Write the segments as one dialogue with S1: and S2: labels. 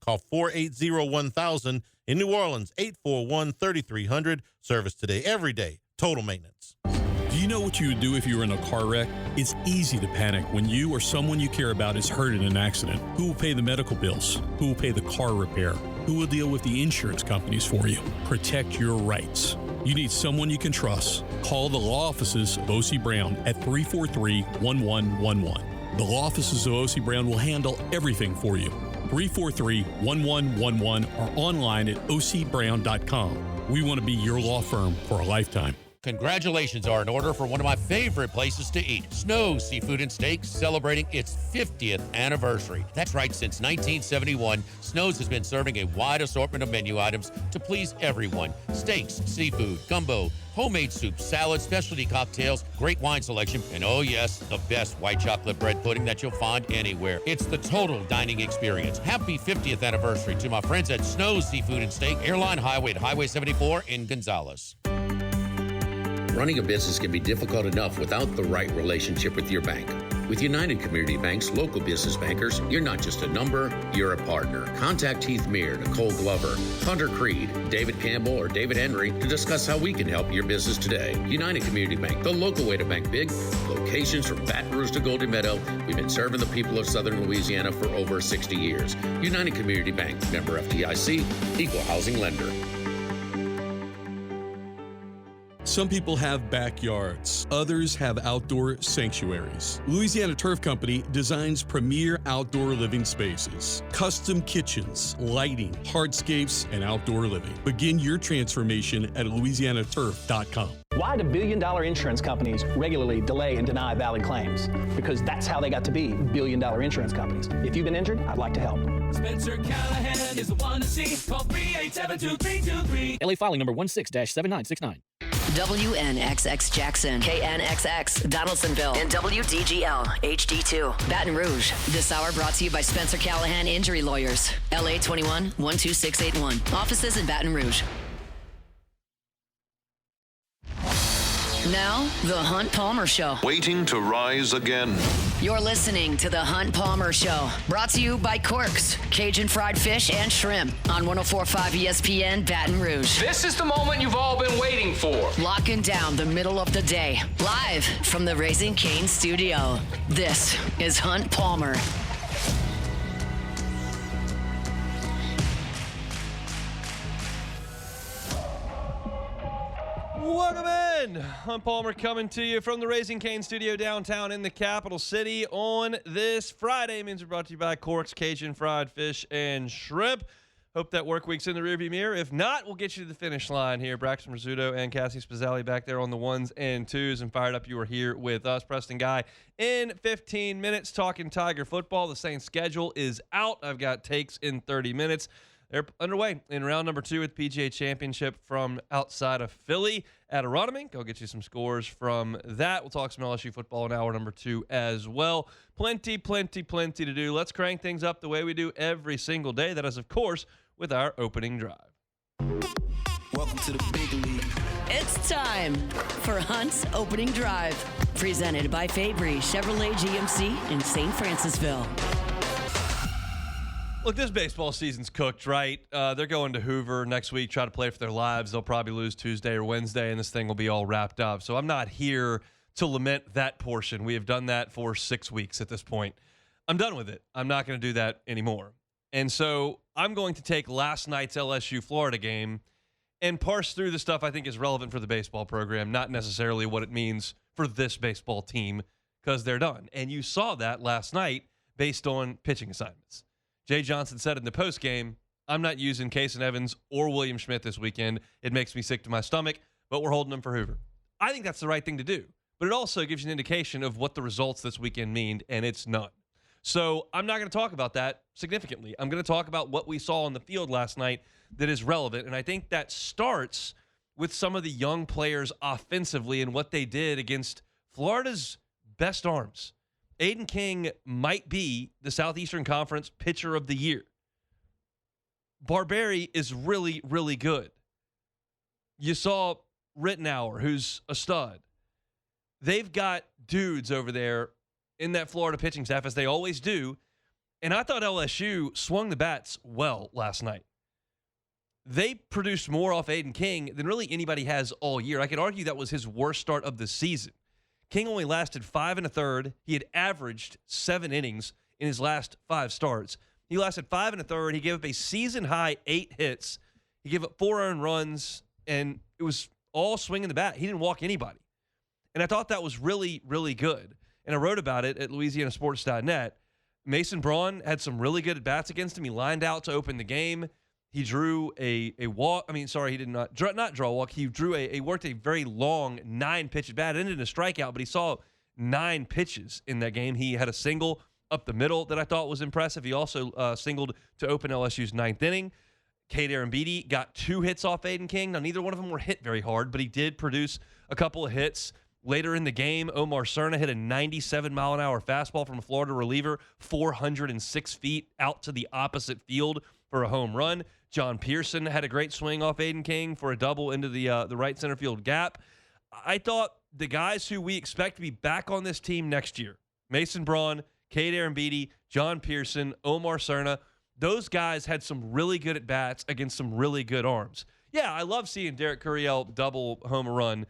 S1: Call 480-1000. In New Orleans, 841-3300. Service today, every day. Total maintenance.
S2: Do you know what you would do if you were in a car wreck? It's easy to panic when you or someone you care about is hurt in an accident. Who will pay the medical bills? Who will pay the car repair? Who will deal with the insurance companies for you? Protect your rights. You need someone you can trust. Call the law offices of O.C. Brown at 343-1111. The law offices of O.C. Brown will handle everything for you. 343-1111 or online at ocbrown.com. We want to be your law firm for a lifetime.
S3: Congratulations are in order for one of my favorite places to eat, Snow's Seafood and Steaks, celebrating its 50th anniversary. That's right, since 1971, Snow's has been serving a wide assortment of menu items to please everyone. Steaks, seafood, gumbo, homemade soups, salads, specialty cocktails, great wine selection, and oh yes, the best white chocolate bread pudding that you'll find anywhere. It's the total dining experience. Happy 50th anniversary to my friends at Snow's Seafood and Steak, Airline Highway at Highway 74 in Gonzales.
S4: Running a business can be difficult enough without the right relationship with your bank. With United Community Bank's local business bankers, you're not just a number, you're a partner. Contact Heath Meir, Nicole Glover, Hunter Creed, David Campbell, or David Henry to discuss how we can help your business today. United Community Bank, the local way to bank big. Locations from Baton Rouge to Golden Meadow. We've been serving the people of Southern Louisiana for over 60 years. United Community Bank, member FDIC, equal housing lender.
S2: Some people have backyards. Others have outdoor sanctuaries. Louisiana Turf Company designs premier outdoor living spaces, custom kitchens, lighting, hardscapes, and outdoor living. Begin your transformation at louisianaturf.com.
S5: Why do billion-dollar insurance companies regularly delay and deny valid claims? Because that's how they got to be billion-dollar insurance companies. If you've been injured, I'd like to help.
S6: Spencer Callahan is the one to see. Call 387-2323.
S7: LA filing number 16-7969.
S8: WNXX Jackson, KNXX Donaldsonville, and WDGL HD2 Baton Rouge. This hour brought to you by Spencer Callahan Injury Lawyers. LA 21-12681. Offices in Baton Rouge. Now, The Hunt Palmer Show.
S9: Waiting to rise again.
S8: You're listening to The Hunt Palmer Show. Brought to you by Corks, Cajun Fried Fish and Shrimp on 104.5 ESPN Baton Rouge.
S10: This is the moment you've all been waiting for.
S8: Locking down the middle of the day. Live from the Raising Cane studio. This is Hunt Palmer.
S11: Welcome in. Hunt Palmer coming to you from the Raising Cane studio downtown in the capital city on this Friday. Means we're brought to you by Corks, Cajun Fried Fish and Shrimp. Hope that work week's in the rearview mirror. If not, we'll get you to the finish line here. Braxton Rizzuto and Cassie Spazzali back there on the ones and twos, and fired up you are here with us. Preston Guy in 15 minutes talking Tiger football. The Saints schedule is out. I've got takes in 30 minutes. They're underway in round number 2 with PGA Championship from outside of Philly at Aronimink. Go get you some scores from that. We'll talk some LSU football in hour number 2 as well. Plenty to do. Let's crank things up the way we do every single day. That is, of course, with our opening drive.
S6: Welcome to the big league.
S8: It's time for Hunt's Opening Drive. Presented by Fabry Chevrolet GMC in St. Francisville.
S11: Look, this baseball season's cooked, right? They're going to Hoover next week, try to play for their lives. They'll probably lose Tuesday or Wednesday, and this thing will be all wrapped up. So I'm not here to lament that portion. We have done that for 6 weeks at this point. I'm done with it. I'm not going to do that anymore. And so I'm going to take last night's LSU-Florida game and parse through the stuff I think is relevant for the baseball program, not necessarily what it means for this baseball team, because they're done. And you saw that last night based on pitching assignments. Jay Johnson said in the postgame, I'm not using Case and Evans or William Schmidt this weekend. It makes me sick to my stomach, but we're holding them for Hoover. I think that's the right thing to do, but it also gives you an indication of what the results this weekend mean, and it's none. So I'm not going to talk about that significantly. I'm going to talk about what we saw on the field last night that is relevant, and I think that starts with some of the young players offensively and what they did against Florida's best arms. Aiden King might be the Southeastern Conference Pitcher of the Year. Barberry is really, really good. You saw Rittenauer, who's a stud. They've got dudes over there in that Florida pitching staff, as they always do, And I thought LSU swung the bats well last night. They produced more off Aiden King than really anybody has all year. I could argue that was his worst start of the season. King only lasted 5 1/3. He had averaged 7 innings in his last 5 starts. He lasted 5 1/3. He gave up a season-high 8 hits. He gave up 4 earned runs, and it was all swinging the bat. He didn't walk anybody. And I thought that was really, really good. And I wrote about it at LouisianaSports.net. Mason Braun had some really good at-bats against him. He lined out to open the game. He drew a walk. I mean, sorry, he did not draw a walk. He drew he worked a very long 9-pitch at bat. It ended in a strikeout, but he saw 9 pitches in that game. He had a single up the middle that I thought was impressive. He also singled to open LSU's 9th inning. Cade Arambidi got 2 hits off Aiden King. Now, neither one of them were hit very hard, but he did produce a couple of hits. Later in the game, Omar Cerna hit a 97-mile-an-hour fastball from a Florida reliever, 406 feet out to the opposite field for a home run. John Pearson had a great swing off Aiden King for a double into the right center field gap. I thought the guys who we expect to be back on this team next year, Mason Braun, Cade Arambidi, John Pearson, Omar Cerna, those guys had some really good at-bats against some really good arms. Yeah, I love seeing Derek Curiel double home run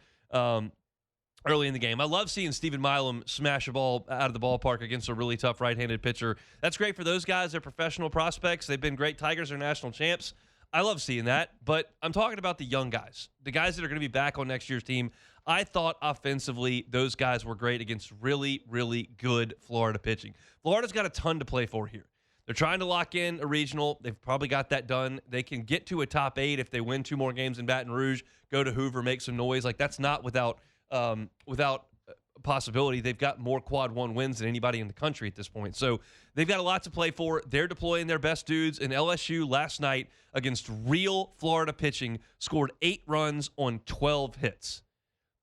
S11: early in the game. I love seeing Stephen Milam smash a ball out of the ballpark against a really tough right-handed pitcher. That's great for those guys. They're professional prospects. They've been great. Tigers are national champs. I love seeing that, but I'm talking about the young guys, the guys that are going to be back on next year's team. I thought offensively those guys were great against really, really good Florida pitching. Florida's got a ton to play for here. They're trying to lock in a regional. They've probably got that done. They can get to a top 8 if they win 2 more games in Baton Rouge, go to Hoover, make some noise. Like, that's not without possibility. They've got more quad 1 wins than anybody in the country at this point. So they've got a lot to play for. They're deploying their best dudes. And LSU last night against real Florida pitching scored 8 runs on 12 hits.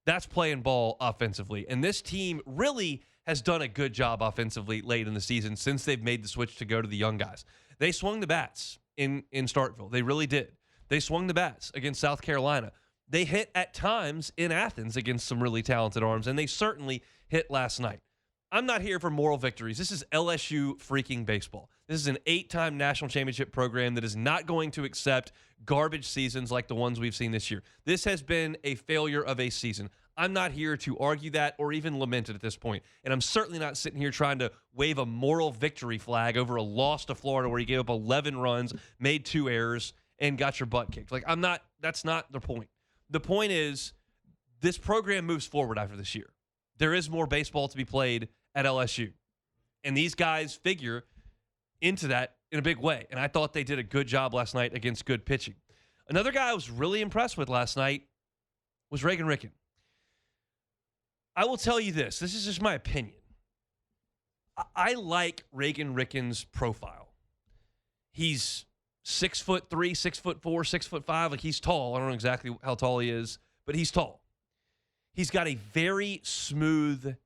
S11: That's playing ball offensively. And this team really has done a good job offensively late in the season since they've made the switch to go to the young guys. They swung the bats in Starkville. They really did. They swung the bats against South Carolina. They hit at times in Athens against some really talented arms, and they certainly hit last night. I'm not here for moral victories. This is LSU freaking baseball. This is an 8-time national championship program that is not going to accept garbage seasons like the ones we've seen this year. This has been a failure of a season. I'm not here to argue that or even lament it at this point. And I'm certainly not sitting here trying to wave a moral victory flag over a loss to Florida where you gave up 11 runs, made 2 errors, and got your butt kicked. Like, that's not the point. The point is this program moves forward after this year. There is more baseball to be played at LSU. And these guys figure into that in a big way. And I thought they did a good job last night against good pitching. Another guy I was really impressed with last night was Reagan Ricken. I will tell you this. This is just my opinion. I like Reagan Ricken's profile. He's 6'3", 6'4", 6'5". Like, he's tall. I don't know exactly how tall he is, but he's tall. He's got a very smooth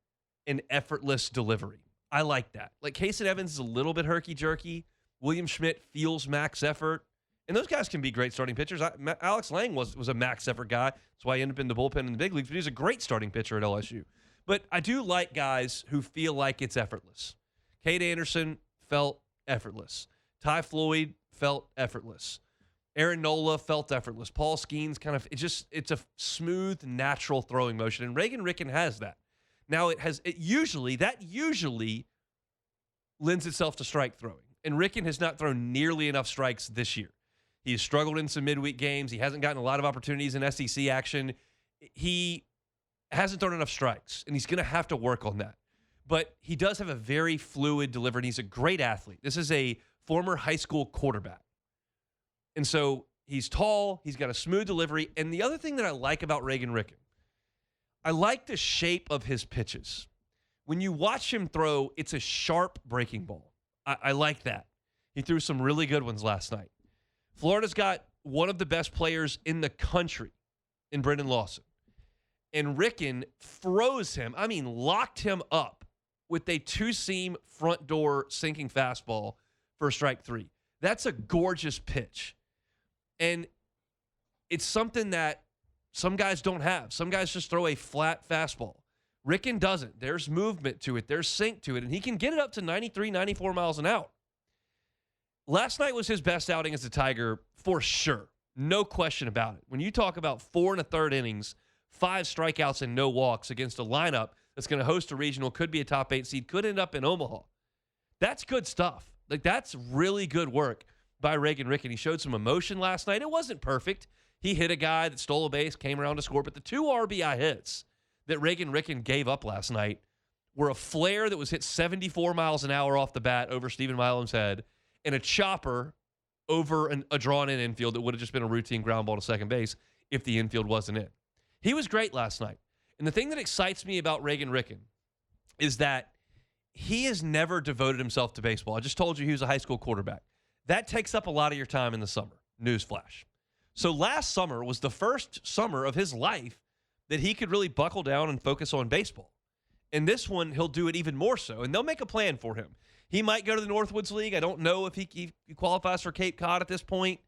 S11: and effortless delivery. I like that. Like, Kason Evans is a little bit herky-jerky. William Schmidt feels max effort. And those guys can be great starting pitchers. Alex Lang was a max effort guy. That's why he ended up in the bullpen in the big leagues. But he's a great starting pitcher at LSU. But I do like guys who feel like it's effortless. Cade Anderson felt effortless. Ty Floyd felt effortless. Aaron Nola felt effortless. Paul Skeens it's a smooth, natural throwing motion. And Reagan Ricken has that. Now that usually lends itself to strike throwing. And Ricken has not thrown nearly enough strikes this year. He has struggled in some midweek games. He hasn't gotten a lot of opportunities in SEC action. He hasn't thrown enough strikes, and he's going to have to work on that. But he does have a very fluid delivery, and he's a great athlete. This is a former high school quarterback. And so he's tall, he's got a smooth delivery. And the other thing that I like about Reagan Ricken, I like the shape of his pitches. When you watch him throw, it's a sharp breaking ball. I like that. He threw some really good ones last night. Florida's got one of the best players in the country in Brendan Lawson. And Ricken froze him, locked him up with a 2-seam front door sinking fastball for strike 3. That's a gorgeous pitch. And it's something that some guys don't have. Some guys just throw a flat fastball. Ricken doesn't. There's movement to it. There's sink to it. And he can get it up to 93, 94 miles an hour. last night was his best outing as a Tiger for sure. No question about it. When you talk about 4 1/3 innings, 5 strikeouts and no walks against a lineup that's going to host a regional, could be a top 8 seed, could end up in Omaha. That's good stuff. Like, that's really good work by Reagan Ricken. He showed some emotion last night. It wasn't perfect. He hit a guy that stole a base, came around to score, but the 2 RBI hits that Reagan Ricken gave up last night were a flare that was hit 74 miles an hour off the bat over Stephen Milam's head and a chopper over a drawn-in infield that would have just been a routine ground ball to second base if the infield wasn't in. He was great last night. And the thing that excites me about Reagan Ricken is that he has never devoted himself to baseball. I just told you he was a high school quarterback. That takes up a lot of your time in the summer. Newsflash. So last summer was the first summer of his life that he could really buckle down and focus on baseball. And this one, he'll do it even more so. And they'll make a plan for him. He might go to the Northwoods League. I don't know if he qualifies for Cape Cod at this point.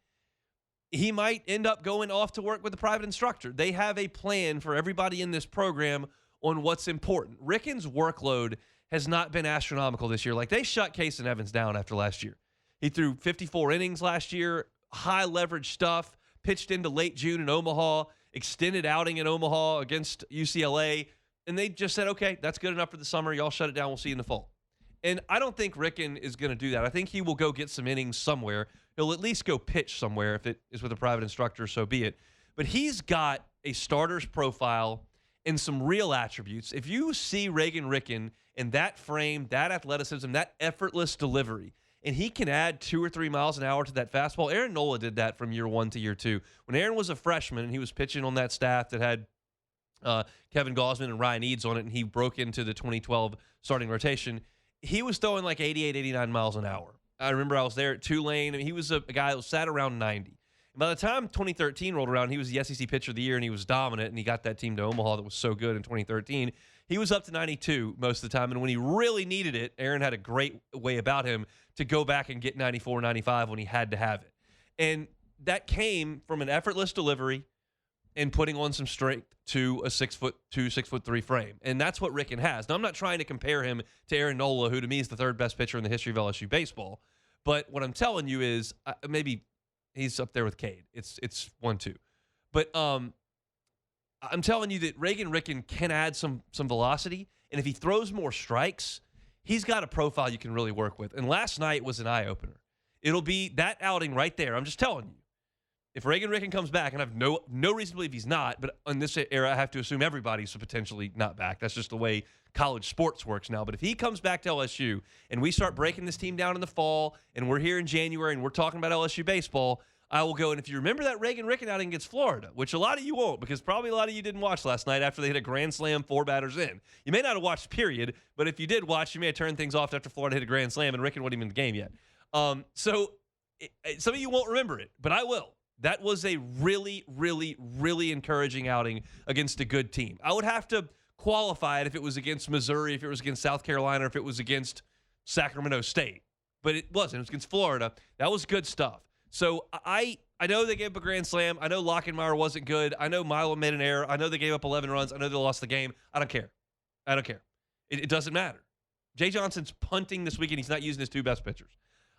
S11: He might end up going off to work with a private instructor. They have a plan for everybody in this program on what's important. Ricken's workload has not been astronomical this year. Like, they shut Case and Evans down after last year. He threw 54 innings last year, high leverage stuff, pitched into late June in Omaha, extended outing in Omaha against UCLA, and they just said, okay, that's good enough for the summer. Y'all shut it down. We'll see you in the fall. And I don't think Ricken is going to do that. I think he will go get some innings somewhere. He'll at least go pitch somewhere. If it is with a private instructor, so be it. But he's got a starter's profile and some real attributes. If you see Reagan Ricken in that frame, that athleticism, that effortless delivery, and he can add 2 or 3 miles an hour to that fastball. Aaron Nola did that from year 1 to year 2. When Aaron was a freshman and he was pitching on that staff that had Kevin Gosman and Ryan Eads on it, and he broke into the 2012 starting rotation, he was throwing like 88, 89 miles an hour. I remember I was there at Tulane, and he was a guy that sat around 90. And by the time 2013 rolled around, he was the SEC Pitcher of the Year, and he was dominant, and he got that team to Omaha that was so good in 2013. He was up to 92 most of the time, and when he really needed it, Aaron had a great way about him to go back and get 94, 95 when he had to have it. And that came from an effortless delivery and putting on some strength to a 6'2", 6'3" frame. And that's what Ricken has. Now, I'm not trying to compare him to Aaron Nola, who to me is the 3rd best pitcher in the history of LSU baseball. But what I'm telling you is maybe he's up there with Cade. It's 1-2. But I'm telling you that Reagan Ricken can add some velocity. And if he throws more strikes, he's got a profile you can really work with. And last night was an eye-opener. It'll be that outing right there. I'm just telling you. If Reagan Ricken comes back, and I have no reason to believe he's not, but in this era, I have to assume everybody's potentially not back. That's just the way college sports works now. But if he comes back to LSU, and we start breaking this team down in the fall, and we're here in January, and we're talking about LSU baseball, I will go, and if you remember that Reagan Ricken outing against Florida, which a lot of you won't, because probably a lot of you didn't watch last night after they hit a grand slam 4 batters in. You may not have watched, period, but if you did watch, you may have turned things off after Florida hit a grand slam, and Ricken wasn't even in the game yet. So some of you won't remember it, but I will. That was a really, really, really encouraging outing against a good team. I would have to qualify it if it was against Missouri, if it was against South Carolina, if it was against Sacramento State. But it wasn't. It was against Florida. That was good stuff. So I know they gave up a grand slam. I know Lockenmeyer wasn't good. I know Milo made an error. I know they gave up 11 runs. I know they lost the game. I don't care. It doesn't matter. Jay Johnson's punting this weekend. He's not using his 2 best pitchers.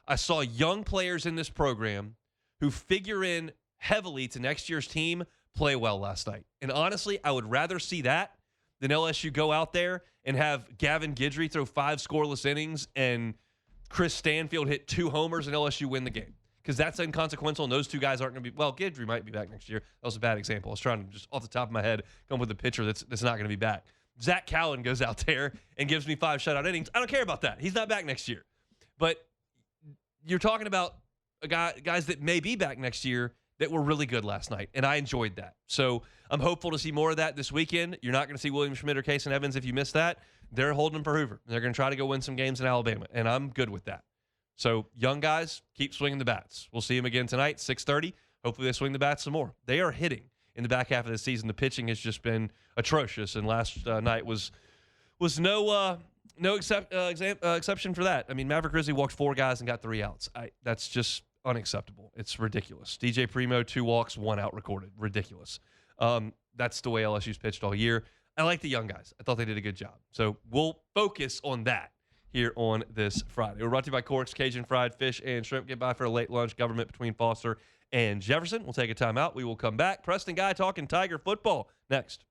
S11: I saw young players in this program who figure in heavily to next year's team play well last night. And honestly, I would rather see that than LSU go out there and have Gavin Guidry throw 5 scoreless innings and Chris Stanfield hit 2 homers and LSU win the game. Because that's inconsequential, and those 2 guys aren't going to be – well, Guidry might be back next year. That was a bad example. I was trying to just off the top of my head come up with a pitcher that's not going to be back. Zach Cowan goes out there and gives me 5 shutout innings. I don't care about that. He's not back next year. But you're talking about – guys that may be back next year that were really good last night, and I enjoyed that. So I'm hopeful to see more of that this weekend. You're not going to see William Schmidt or Case and Evans if you miss that. They're holding them for Hoover. They're going to try to go win some games in Alabama, and I'm good with that. So young guys, keep swinging the bats. We'll see them again tonight, 6:30. Hopefully they swing the bats some more. They are hitting in the back half of the season. The pitching has just been atrocious, and last night was no exception for that. I mean, Maverick Grizzly walked 4 guys and got 3 outs. That's just unacceptable. It's ridiculous. DJ Primo, 2 walks, 1 out recorded. Ridiculous. That's the way LSU's pitched all year. I like the young guys. I thought they did a good job. So we'll focus on that here on this Friday. We're brought to you by Cork's Cajun Fried Fish and Shrimp. Get by for a late lunch. Government between Foster and Jefferson. We'll take a time out. We will come back. Preston Guy talking Tiger football next.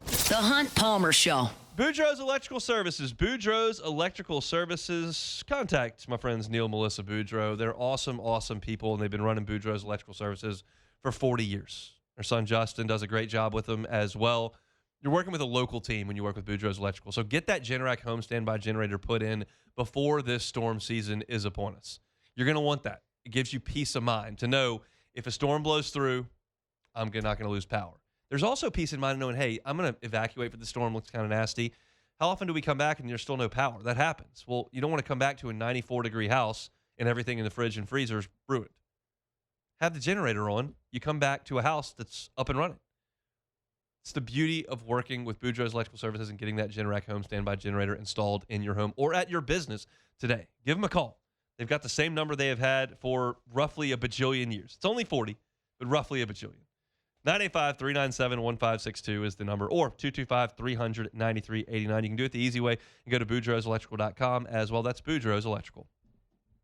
S8: The Hunt Palmer Show.
S11: Boudreaux's Electrical Services. Boudreaux's Electrical Services. Contact my friends Neil and Melissa Boudreaux. They're awesome, awesome people, and they've been running Boudreaux's Electrical Services for 40 years. Their son Justin does a great job with them as well. You're working with a local team when you work with Boudreaux's Electrical. So get that Generac home standby generator put in before this storm season is upon us. You're going to want that. It gives you peace of mind to know if a storm blows through, I'm not going to lose power. There's also peace of mind knowing, hey, I'm going to evacuate for the storm. Looks kind of nasty. How often do we come back and there's still no power? That happens. Well, you don't want to come back to a 94-degree house and everything in the fridge and freezer is ruined. Have the generator on. You come back to a house that's up and running. It's the beauty of working with Boudreaux's Electrical Services and getting that Generac home standby generator installed in your home or at your business today. Give them a call. They've got the same number they have had for roughly a bajillion years. It's only 40, but roughly a bajillion. 985-397-1562 is the number, or 225-300-9389. You can do it the easy way and go to BoudreauxElectrical.com as well. That's Boudreaux's Electrical.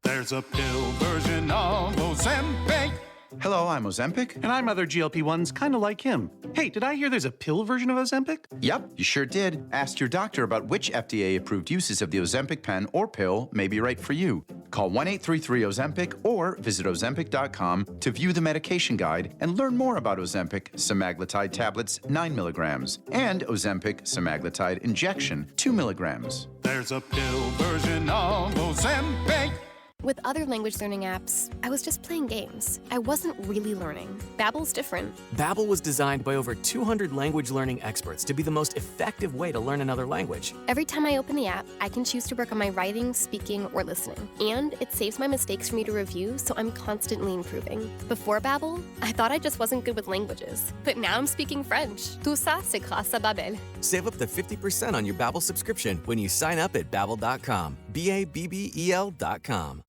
S12: There's a pill version of Ozempic.
S13: Hello, I'm Ozempic.
S14: And I'm other GLP-1s kind of like him. Hey, did I hear there's a pill version of Ozempic?
S13: Yep, you sure did. Ask your doctor about which FDA-approved uses of the Ozempic pen or pill may be right for you. Call 1-833-OZEMPIC or visit Ozempic.com to view the medication guide and learn more about Ozempic semaglutide tablets 9 milligrams and Ozempic semaglutide injection 2 milligrams.
S12: There's a pill version of Ozempic.
S15: With other language learning apps, I was just playing games. I wasn't really learning. Babbel's different.
S7: Babbel was designed by over 200 language learning experts to be the most effective way to learn another language.
S15: Every time I open the app, I can choose to work on my writing, speaking, or listening. And it saves my mistakes for me to review, so I'm constantly improving. Before Babbel, I thought I just wasn't good with languages. But now I'm speaking French. Tout ça, c'est grâce à Babbel.
S7: Save up to 50% on your Babbel subscription when you sign up at Babbel.com. Babbel.com.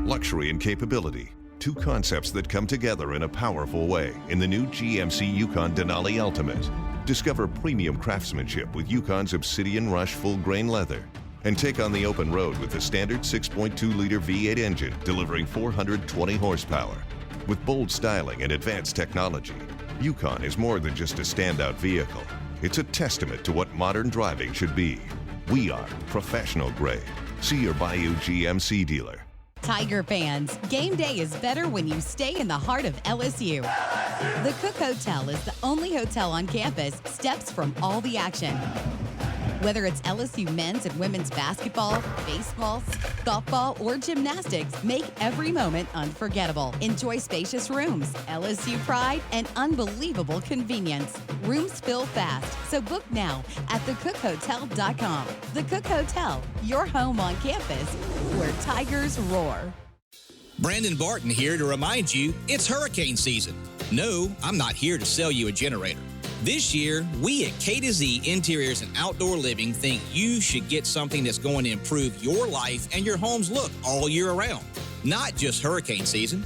S9: Luxury and capability, two concepts that come together in a powerful way in the new GMC Yukon Denali Ultimate. Discover premium craftsmanship with Yukon's Obsidian Rush full-grain leather. And take on the open road with the standard 6.2-liter V8 engine delivering 420 horsepower. With bold styling and advanced technology, Yukon is more than just a standout vehicle. It's a testament to what modern driving should be. We are professional grade. See your Bayou GMC dealer.
S16: Tiger fans, game day is better when you stay in the heart of LSU. The Cook Hotel is the only hotel on campus steps from all the action. Whether it's LSU men's and women's basketball, baseball, softball, or gymnastics, make every moment unforgettable. Enjoy spacious rooms, LSU pride, and unbelievable convenience. Rooms fill fast, so book now at thecookhotel.com. The Cook Hotel, your home on campus, where Tigers roar.
S17: Brandon Barton here to remind you it's hurricane season. No, I'm not here to sell you a generator. This year, we at K to Z Interiors and Outdoor Living think you should get something that's going to improve your life and your home's look all year around, not just hurricane season.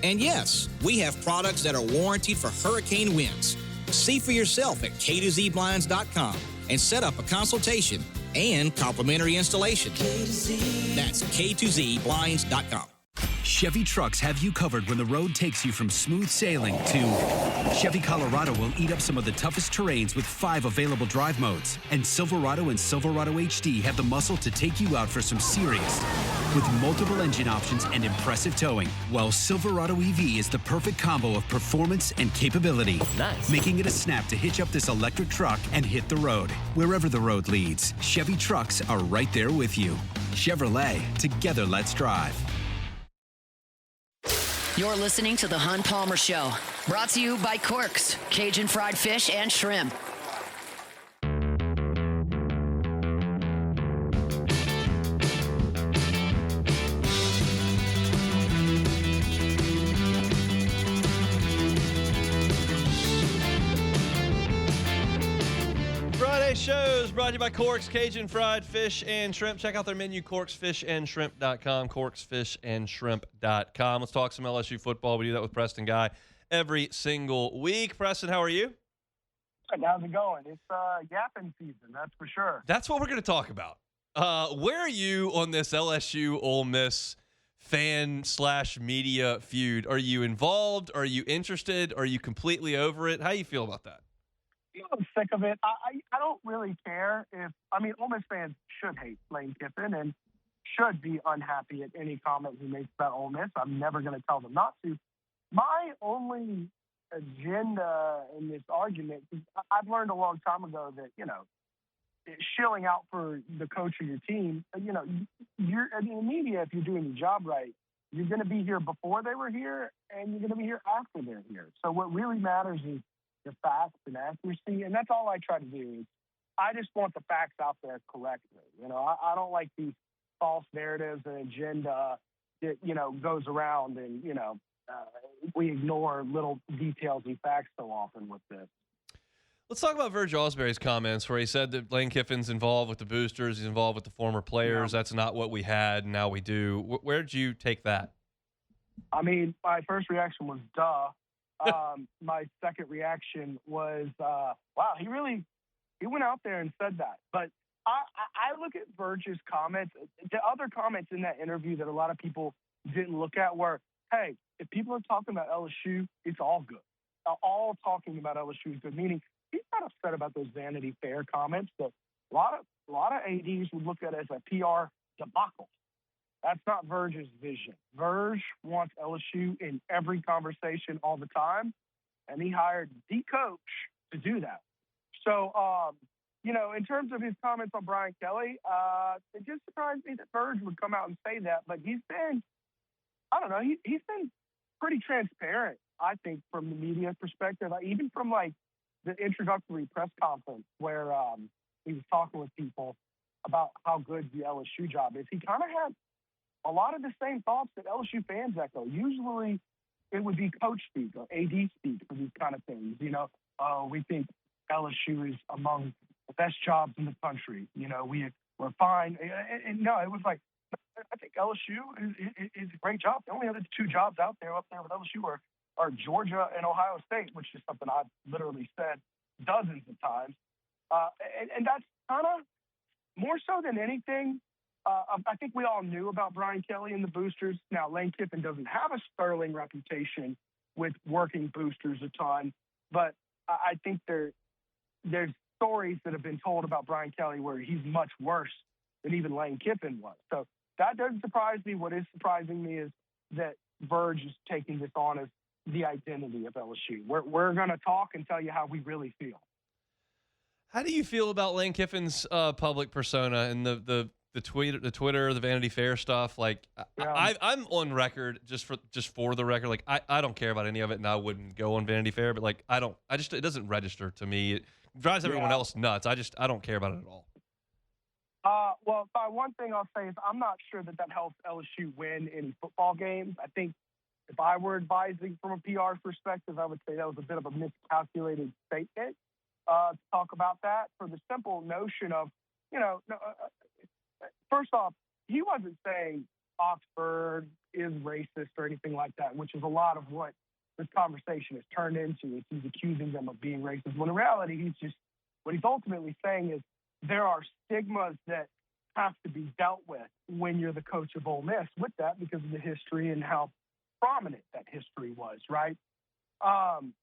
S17: And yes, we have products that are warranted for hurricane winds. See for yourself at K2ZBlinds.com and set up a consultation and complimentary installation. That's K2ZBlinds.com.
S18: Chevy trucks have you covered when the road takes you from smooth sailing to Chevy Colorado will eat up some of the toughest terrains with 5 available drive modes. And Silverado and Silverado HD have the muscle to take you out for some serious with multiple engine options and impressive towing. While Silverado EV is the perfect combo of performance and capability. Nice. Making it a snap to hitch up this electric truck and hit the road. Wherever the road leads, Chevy trucks are right there with you. Chevrolet, together let's drive.
S8: You're listening to The Hunt Palmer Show, brought to you by Cork's Cajun Fried Fish and Shrimp.
S11: Friday shows brought to you by Cork's Cajun Fried Fish and Shrimp. Check out their menu, corksfishandshrimp.com, corksfishandshrimp.com. Let's talk some LSU football. We do that with Preston Guy every single week. Preston, how are you?
S19: How's it going? It's yapping season, that's for sure.
S11: That's what we're going to talk about. Where are you on this LSU Ole Miss fan/media feud? Are you involved? Are you interested? Are you completely over it? How do you feel about that?
S19: I'm sick of it. I don't really care Ole Miss fans should hate Lane Kiffin and should be unhappy at any comment he makes about Ole Miss. I'm never going to tell them not to. My only agenda in this argument is I've learned a long time ago that, shilling out for the coach of your team, you're in the media, if you're doing your job right, you're going to be here before they were here and you're going to be here after they're here. So what really matters is the facts and accuracy, and that's all I try to do. I just want the facts out there correctly. I don't like these false narratives and agenda that, goes around and, we ignore little details and facts so often with this.
S11: Let's talk about Verge Osbury's comments where he said that Lane Kiffin's involved with the boosters, he's involved with the former players. Yeah. That's not what we had, now we do. Where did you take that?
S19: My first reaction was, duh. My second reaction was, wow, he went out there and said that. But I look at Verge's comments, the other comments in that interview that a lot of people didn't look at were, hey, if people are talking about LSU, it's all good. All talking about LSU is good, meaning he's not upset about those Vanity Fair comments that a lot of ADs would look at as a PR debacle. That's not Verge's vision. Verge wants LSU in every conversation all the time, and he hired the coach to do that. So, in terms of his comments on Brian Kelly, it just surprised me that Verge would come out and say that, but he's been pretty transparent, I think, from the media perspective, even from the introductory press conference where he was talking with people about how good the LSU job is. He kind of had a lot of the same thoughts that LSU fans echo. Usually it would be coach speak or AD speak for these kind of things. We think LSU is among the best jobs in the country. We're fine. And no, it was like, I think LSU is a great job. The only other two jobs up there with LSU are Georgia and Ohio State, which is something I've literally said dozens of times. And that's kind of more so than anything. I think we all knew about Brian Kelly and the boosters. Now, Lane Kiffin doesn't have a sterling reputation with working boosters a ton, but I think there's stories that have been told about Brian Kelly where he's much worse than even Lane Kiffin was. So that doesn't surprise me. What is surprising me is that Verge is taking this on as the identity of LSU. We're going to talk and tell you how we really feel.
S11: How do you feel about Lane Kiffin's public persona and the Twitter, the Vanity Fair stuff? I'm on record just for the record. I don't care about any of it, and I wouldn't go on Vanity Fair. But it doesn't register to me. It drives everyone else nuts. I don't care about it at all.
S19: Well, one thing I'll say is I'm not sure that helps LSU win any football games. I think if I were advising from a PR perspective, I would say that was a bit of a miscalculated statement to talk about that for the simple notion of, first off, he wasn't saying Oxford is racist or anything like that, which is a lot of what this conversation has turned into. Is he's accusing them of being racist, when in reality, what he's ultimately saying is there are stigmas that have to be dealt with when you're the coach of Ole Miss with that because of the history and how prominent that history was, right? And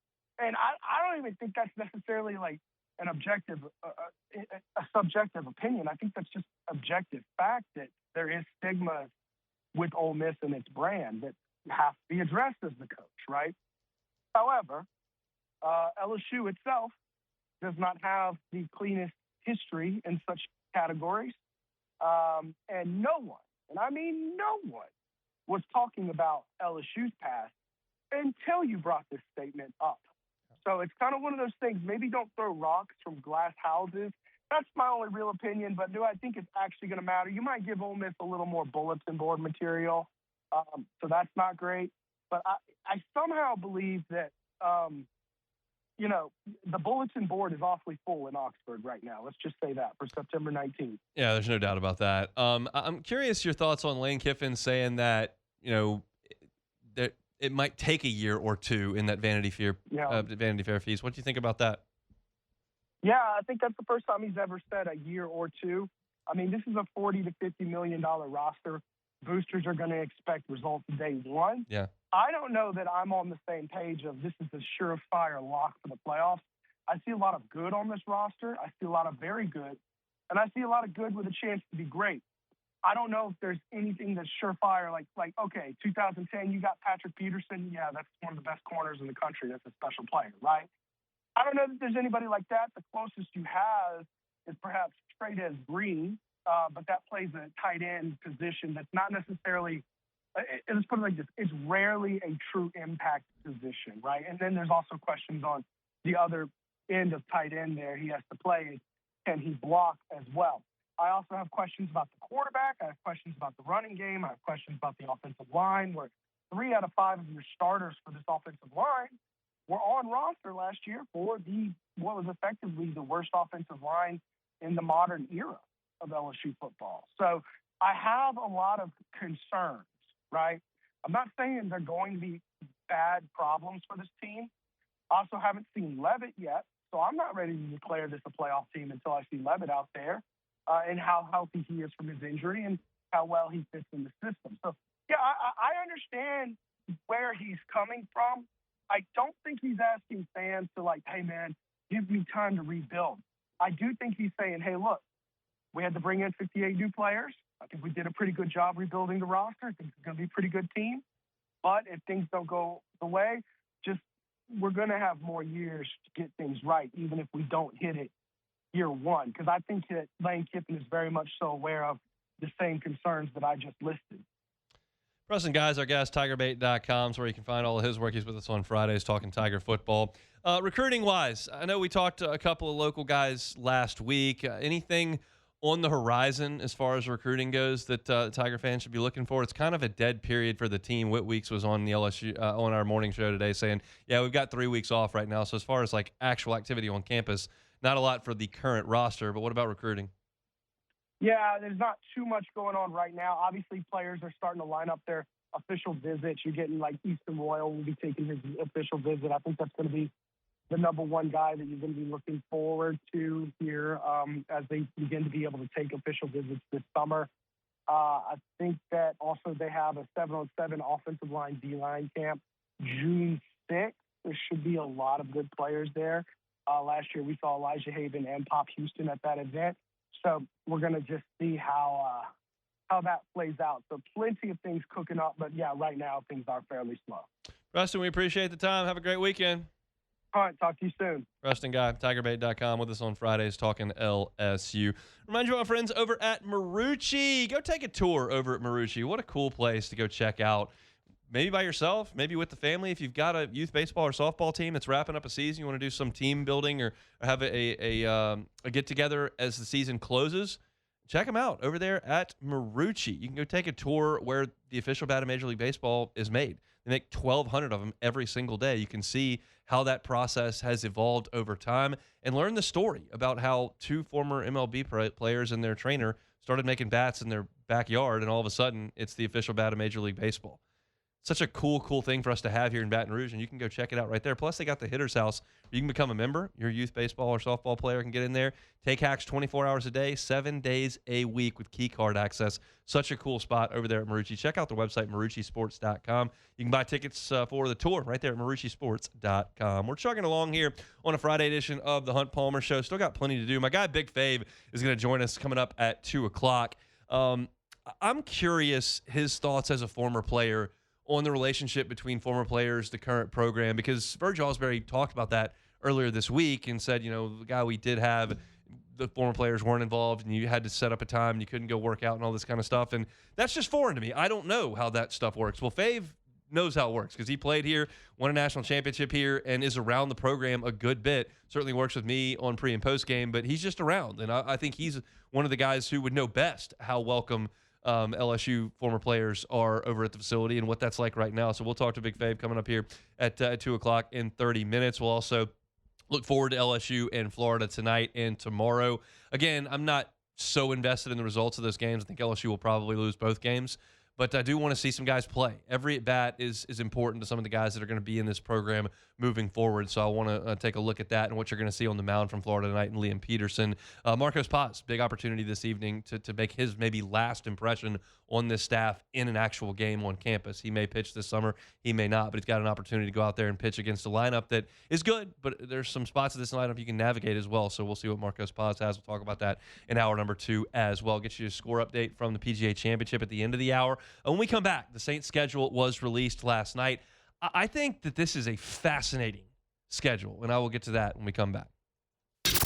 S19: I don't even think that's necessarily an objective, a subjective opinion. I think that's just objective fact that there is stigma with Ole Miss and its brand that have to be addressed as the coach, right? However, LSU itself does not have the cleanest history in such categories. And no one, and I mean no one, was talking about LSU's past until you brought this statement up. So it's kind of one of those things. Maybe don't throw rocks from glass houses. That's my only real opinion, but do I think it's actually going to matter? You might give Ole Miss a little more bulletin board material, so that's not great. But I somehow believe that, the bulletin board is awfully full in Oxford right now. Let's just say that for September 19th.
S11: Yeah, there's no doubt about that. I'm curious your thoughts on Lane Kiffin saying that, that it might take a year or two in that Vanity Fair fees. What do you think about that?
S19: Yeah, I think that's the first time he's ever said a year or two. I mean, this is a $40 to $50 million roster. Boosters are going to expect results day one.
S11: Yeah.
S19: I don't know that I'm on the same page of this is a surefire lock for the playoffs. I see a lot of good on this roster. I see a lot of very good. And I see a lot of good with a chance to be great. I don't know if there's anything that's surefire, like okay, 2010, you got Patrick Peterson. Yeah, that's one of the best corners in the country. That's a special player, right? I don't know that there's anybody like that. The closest you have is perhaps Trey'Dez Green, but that plays a tight end position that's not necessarily, let's put it like this, it's rarely a true impact position, right? And then there's also questions on the other end of tight end there he has to play. Can he block as well? I also have questions about the quarterback. I have questions about the running game. I have questions about the offensive line, where 3 out of 5 of your starters for this offensive line were on roster last year for what was effectively the worst offensive line in the modern era of LSU football. So I have a lot of concerns, right? I'm not saying they're going to be bad problems for this team. I also haven't seen Levitt yet, so I'm not ready to declare this a playoff team until I see Levitt out there. And how healthy he is from his injury and how well he fits in the system. So, yeah, I understand where he's coming from. I don't think he's asking fans to, like, hey, man, give me time to rebuild. I do think he's saying, hey, look, we had to bring in 58 new players. I think we did a pretty good job rebuilding the roster. I think it's going to be a pretty good team. But if things don't go the way, we're going to have more years to get things right, even if we don't hit it year one, because I think that Lane Kiffin is very much so aware of the same concerns that I just listed.
S11: Preston, guys, our guest, TigerBait.com is where you can find all of his work. He's with us on Fridays talking Tiger football. Recruiting-wise, I know we talked to a couple of local guys last week. Anything on the horizon as far as recruiting goes that Tiger fans should be looking for? It's kind of a dead period for the team. Whit Weeks was on the LSU on our morning show today saying, yeah, we've got 3 weeks off right now. So as far as like actual activity on campus, not a lot for the current roster, but what about recruiting?
S19: Yeah, there's not too much going on right now. Obviously, players are starting to line up their official visits. You're getting like Easton Royal will be taking his official visit. I think that's going to be the number one guy that you're going to be looking forward to here as they begin to be able to take official visits this summer. I think that also they have a 7-on-7 offensive line D-line camp June 6th. There should be a lot of good players there. Last year, we saw Elijah Haven and Pop Houston at that event. So we're going to just see how that plays out. So plenty of things cooking up. But, yeah, right now things are fairly slow.
S11: Preston, we appreciate the time. Have a great weekend.
S19: All right, talk to you soon.
S11: Preston Guy, TigerBait.com with us on Fridays talking LSU. Remind you of our friends over at Marucci. Go take a tour over at Marucci. What a cool place to go check out. Maybe by yourself, maybe with the family. If you've got a youth baseball or softball team that's wrapping up a season, you want to do some team building or have a get-together as the season closes, check them out over there at Marucci. You can go take a tour where the official bat of Major League Baseball is made. They make 1,200 of them every single day. You can see how that process has evolved over time and learn the story about how 2 former MLB players and their trainer started making bats in their backyard, and all of a sudden it's the official bat of Major League Baseball. Such a cool thing for us to have here in Baton Rouge, and you can go check it out right there. Plus, they got the Hitter's House. You can become a member. Your youth baseball or softball player can get in there. Take hacks 24 hours a day, 7 days a week with key card access. Such a cool spot over there at Marucci. Check out their website, maruccisports.com. You can buy tickets for the tour right there at maruccisports.com. We're chugging along here on a Friday edition of the Hunt Palmer Show. Still got plenty to do. My guy, Big Fave, is going to join us coming up at 2 o'clock. I'm curious his thoughts as a former player on the relationship between former players, the current program, because Virgil Osbury talked about that earlier this week and said, the guy we did have, the former players weren't involved and you had to set up a time and you couldn't go work out and all this kind of stuff. And that's just foreign to me. I don't know how that stuff works. Well, Fave knows how it works because he played here, won a national championship here, and is around the program a good bit. Certainly works with me on pre and post game, but he's just around. And I think he's one of the guys who would know best how welcome LSU former players are over at the facility and what that's like right now. So we'll talk to Big Fave coming up here at 2 o'clock in 30 minutes. We'll also look forward to LSU and Florida tonight and tomorrow. Again, I'm not so invested in the results of those games. I think LSU will probably lose both games. but I do want to see some guys play. Every at-bat is important to some of the guys that are going to be in this program moving forward, so I want to take a look at that and what you're going to see on the mound from Florida tonight and Liam Peterson. Marcos Paz, big opportunity this evening to make his maybe last impression on this staff in an actual game on campus. He may pitch this summer, he may not, but he's got an opportunity to go out there and pitch against a lineup that is good, but there's some spots of this lineup you can navigate as well, so we'll see what Marcos Paz has. We'll talk about that in hour number 2 as well. Get you a score update from the PGA Championship at the end of the hour. When we come back, the Saints schedule was released last night. I think that this is a fascinating schedule, and I will get to that when we come back.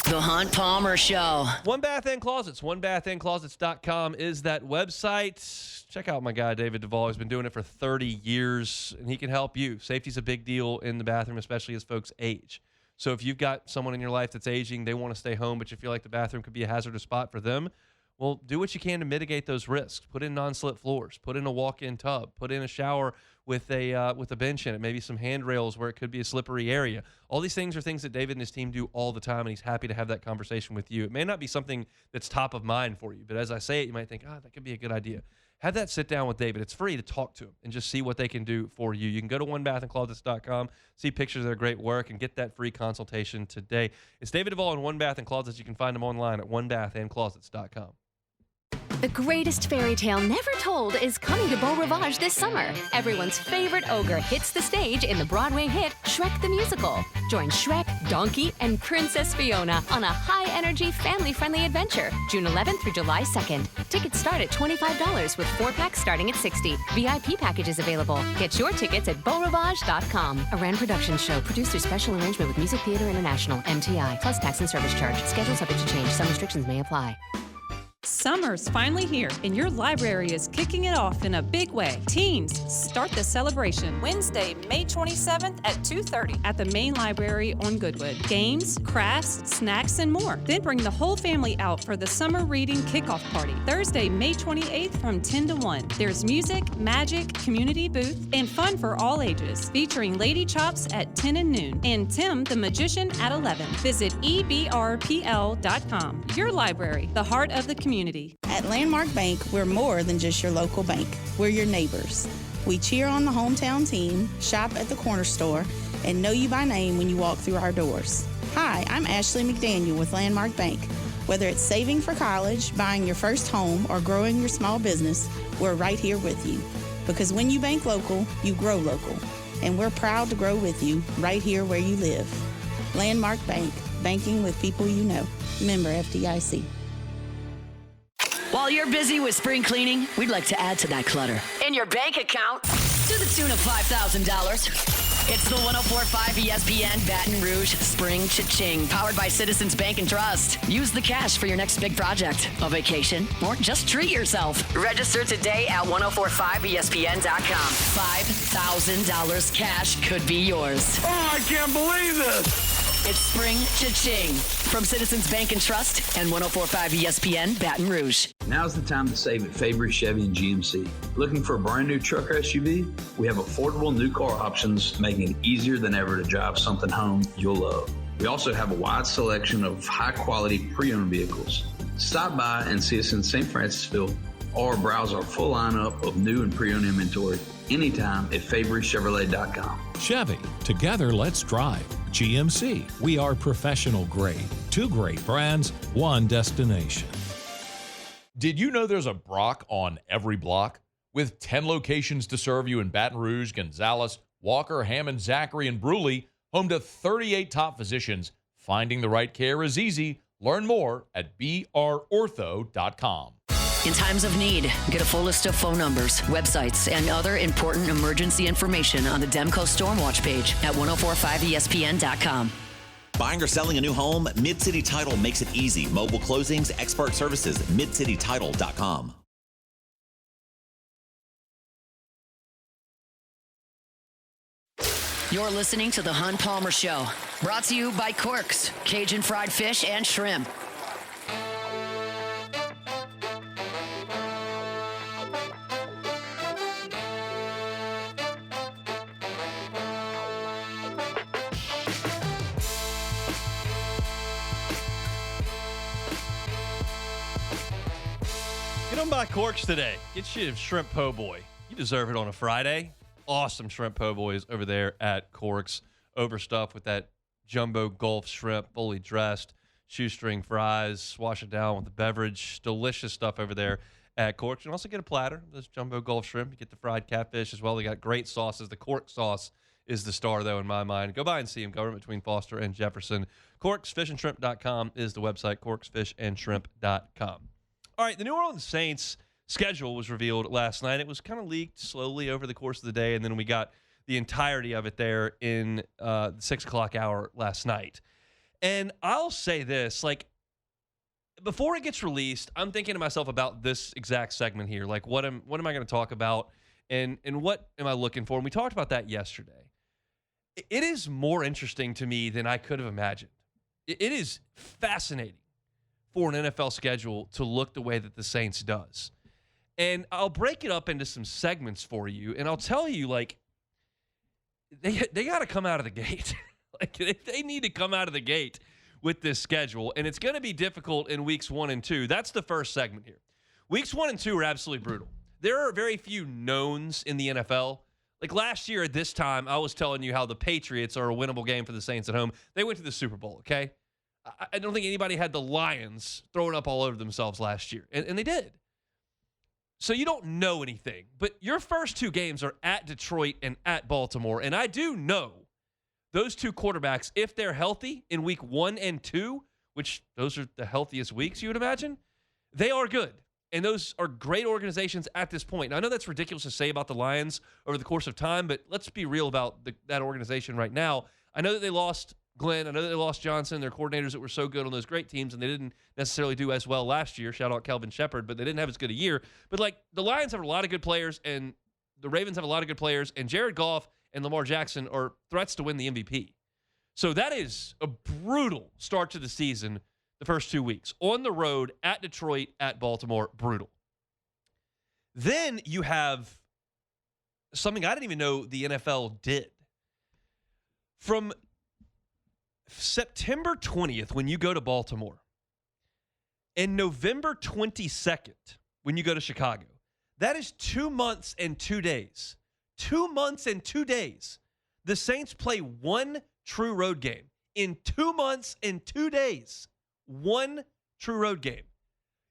S8: The Hunt Palmer Show.
S11: One Bath and Closets. OneBathAndClosets.com is that website. Check out my guy, David Duvall. He's been doing it for 30 years, and he can help you. Safety's a big deal in the bathroom, especially as folks age. So if you've got someone in your life that's aging, they want to stay home, but you feel like the bathroom could be a hazardous spot for them, well, do what you can to mitigate those risks. Put in non-slip floors. Put in a walk-in tub. Put in a shower with a bench in it. Maybe some handrails where it could be a slippery area. All these things are things that David and his team do all the time, and he's happy to have that conversation with you. It may not be something that's top of mind for you, but as I say it, you might think, that could be a good idea. Have that sit down with David. It's free to talk to him and just see what they can do for you. You can go to OneBathAndClosets.com, see pictures of their great work, and get that free consultation today. It's David Duvall in One Bath and Closets. You can find him online at OneBathAndClosets.com.
S20: The greatest fairy tale never told is coming to Beau Rivage this summer. Everyone's favorite ogre hits the stage in the Broadway hit Shrek the Musical. Join Shrek, Donkey, and Princess Fiona on a high-energy, family-friendly adventure, June 11th through July 2nd. Tickets start at $25 with 4-packs starting at $60. VIP packages available. Get your tickets at beaurivage.com. A Rand Productions show produced through special arrangement with Music Theater International, MTI, plus tax and service charge. Schedule subject to change. Some restrictions may apply.
S21: Summer's finally here, and your library is kicking it off in a big way. Teens, start the celebration Wednesday, May 27th at 2:30 at the main library on Goodwood. Games, crafts, snacks, and more. Then bring the whole family out for the summer reading kickoff party. Thursday, May 28th from 10 to 1. There's music, magic, community booth, and fun for all ages, featuring Lady Chops at 10 and noon and Tim the Magician at 11. Visit ebrpl.com. Your library, the heart of the community.
S22: At Landmark Bank, we're more than just your local bank. We're your neighbors. We cheer on the hometown team, shop at the corner store, and know you by name when you walk through our doors. Hi, I'm Ashley McDaniel with Landmark Bank. Whether it's saving for college, buying your first home, or growing your small business, we're right here with you. Because when you bank local, you grow local. And we're proud to grow with you right here where you live. Landmark Bank, banking with people you know. Member FDIC.
S8: While you're busy with spring cleaning, we'd like to add to that clutter in your bank account to the tune of $5,000. It's the 104.5 ESPN Baton Rouge Spring Cha-Ching, powered by Citizens Bank and Trust. Use the cash for your next big project, a vacation, or just treat yourself. Register today at 1045ESPN.com. $5,000 cash could be yours.
S6: Oh, I can't believe this.
S8: It's Spring Cha-Ching from Citizens Bank and Trust and 104.5 ESPN Baton Rouge.
S23: Now's the time to save at Fabry Chevy and GMC. Looking for a brand new truck or SUV? We have affordable new car options, making it easier than ever to drive something home you'll love. We also have a wide selection of high-quality pre-owned vehicles. Stop by and see us in St. Francisville or browse our full lineup of new and pre-owned inventory anytime at FabryChevrolet.com.
S24: Chevy, together let's drive. GMC, we are professional grade. 2 great brands, 1 destination.
S25: Did you know there's a Brock on every block? With 10 locations to serve you in Baton Rouge, Gonzales, Walker, Hammond, Zachary, and Bruley, home to 38 top physicians, finding the right care is easy. Learn more at brortho.com.
S8: In times of need, get a full list of phone numbers, websites, and other important emergency information on the Demco Stormwatch page at 1045ESPN.com.
S26: Buying or selling a new home? Mid-City Title makes it easy. Mobile closings, expert services, midcitytitle.com.
S8: You're listening to The Hunt Palmer Show, brought to you by Corks, Cajun fried fish and shrimp.
S11: Come by Corks today. Get you a shrimp po' boy. You deserve it on a Friday. Awesome shrimp po' boys over there at Corks. Overstuffed with that jumbo Gulf shrimp, fully dressed, shoestring fries, wash it down with the beverage. Delicious stuff over there at Corks. You can also get a platter of this jumbo Gulf shrimp. You get the fried catfish as well. They got great sauces. The Cork sauce is the star, though, in my mind. Go by and see them. Government between Foster and Jefferson. CorksFishandShrimp.com is the website, CorksFishandShrimp.com. All right, the New Orleans Saints schedule was revealed last night. It was kind of leaked slowly over the course of the day, and then we got the entirety of it there in the 6 o'clock hour last night. And I'll say this, like, before it gets released, I'm thinking to myself about this exact segment here. Like, what am I going to talk about, and what am I looking for? And we talked about that yesterday. It is more interesting to me than I could have imagined. It is fascinating for an NFL schedule to look the way that the Saints does. And I'll break it up into some segments for you, and I'll tell you, like, they got to come out of the gate. Like, they need to come out of the gate with this schedule, and it's going to be difficult in weeks 1 and 2. That's the first segment here. Weeks 1 and 2 are absolutely brutal. There are very few knowns in the NFL. Like last year at this time, I was telling you how the Patriots are a winnable game for the Saints at home. They went to the Super Bowl, okay? I don't think anybody had the Lions throwing up all over themselves last year, and they did. So you don't know anything. But your first 2 games are at Detroit and at Baltimore, and I do know those 2 quarterbacks, if they're healthy in week 1 and 2, which those are the healthiest weeks you would imagine, they are good. And those are great organizations at this point. Now, I know that's ridiculous to say about the Lions over the course of time, but let's be real about that organization right now. I know that they lost Glenn. I know that they lost Johnson, their coordinators that were so good on those great teams, and they didn't necessarily do as well last year. Shout out Kelvin Shepard, but they didn't have as good a year. But, like, the Lions have a lot of good players, and the Ravens have a lot of good players, and Jared Goff and Lamar Jackson are threats to win the MVP. So that is a brutal start to the season, the first 2 weeks. On the road, at Detroit, at Baltimore, brutal. Then you have something I didn't even know the NFL did. From September 20th, when you go to Baltimore, and November 22nd, when you go to Chicago, that is 2 months and 2 days. 2 months and 2 days. The Saints play 1 true road game. In 2 months and 2 days, 1 true road game.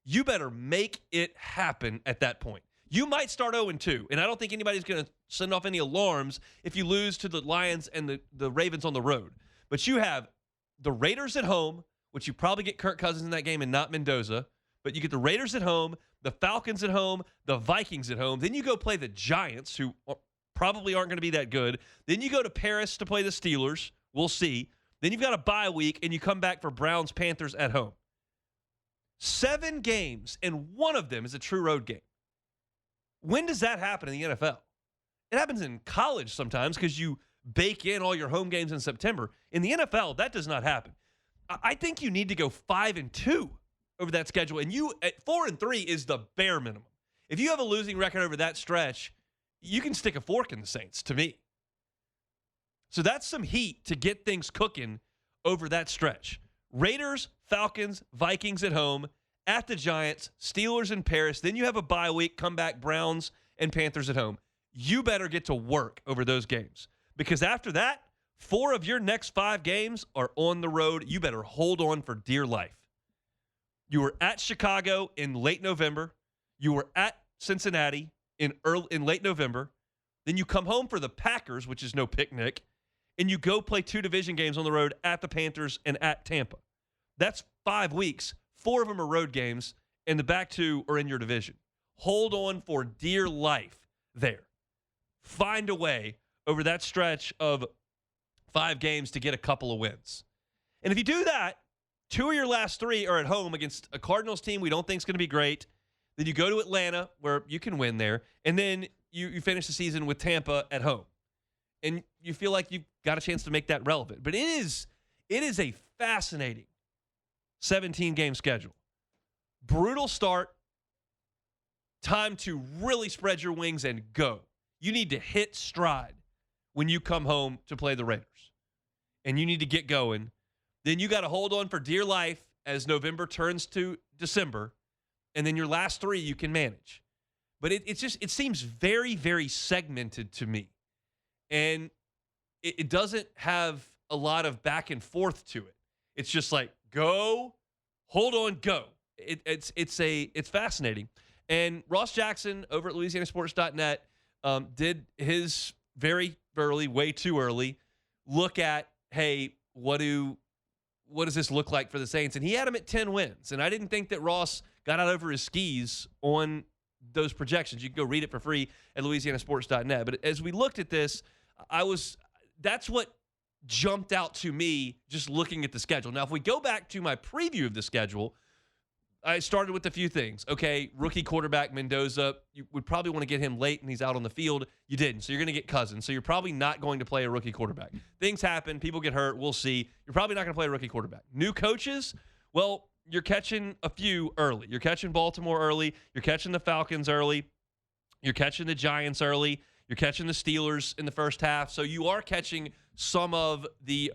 S11: You better make it happen at that point. You might start 0-2, and I don't think anybody's going to send off any alarms if you lose to the Lions and the Ravens on the road. But you have the Raiders at home, which you probably get Kirk Cousins in that game and not Mendoza. But you get the Raiders at home, the Falcons at home, the Vikings at home. Then you go play the Giants, who probably aren't going to be that good. Then you go to Paris to play the Steelers. We'll see. Then you've got a bye week, and you come back for Browns-Panthers at home. 7 games, and one of them is a true road game. When does that happen in the NFL? It happens in college sometimes because you bake in all your home games in September. In the NFL, that does not happen. I think you need to go 5-2 over that schedule, and you at 4-3 is the bare minimum. If you have a losing record over that stretch, you can stick a fork in the Saints, to me. So that's some heat to get things cooking over that stretch. Raiders, Falcons, Vikings at home, at the Giants, Steelers in Paris. Then you have a bye week, come back, Browns and Panthers at home. You better get to work over those games, because after that, 4 of your next 5 games are on the road. You better hold on for dear life. You were at Chicago in late November. You were at Cincinnati in late November. Then you come home for the Packers, which is no picnic, and you go play 2 division games on the road at the Panthers and at Tampa. That's 5 weeks. 4 of them are road games, and the back 2 are in your division. Hold on for dear life there. Find a way over that stretch of 5 games to get a couple of wins. And if you do that, 2 of your last 3 are at home against a Cardinals team we don't think is going to be great. Then you go to Atlanta, where you can win there, and then you finish the season with Tampa at home. And you feel like you've got a chance to make that relevant. But it is a fascinating 17-game schedule. Brutal start. Time to really spread your wings and go. You need to hit stride when you come home to play the Raiders. And you need to get going. Then you got to hold on for dear life as November turns to December. and then your last 3 you can manage. But it seems very, very segmented to me. And it doesn't have a lot of back and forth to it. It's just like, go, hold on, go. It's fascinating. And Ross Jackson over at LouisianaSports.net did his very early, way too early, look at, hey, what does this look like for the Saints? And he had them at 10 wins. And I didn't think that Ross got out over his skis on those projections. You can go read it for free at LouisianaSports.net. But as we looked at this, that's what jumped out to me just looking at the schedule. Now, if we go back to my preview of the schedule, I started with a few things. Okay, rookie quarterback Mendoza, you would probably want to get him late and he's out on the field. You didn't, so you're going to get Cousins. So you're probably not going to play a rookie quarterback. Things happen. People get hurt. We'll see. You're probably not going to play a rookie quarterback. New coaches, well, you're catching a few early. You're catching Baltimore early. You're catching the Falcons early. You're catching the Giants early. You're catching the Steelers in the first half. So you are catching some of the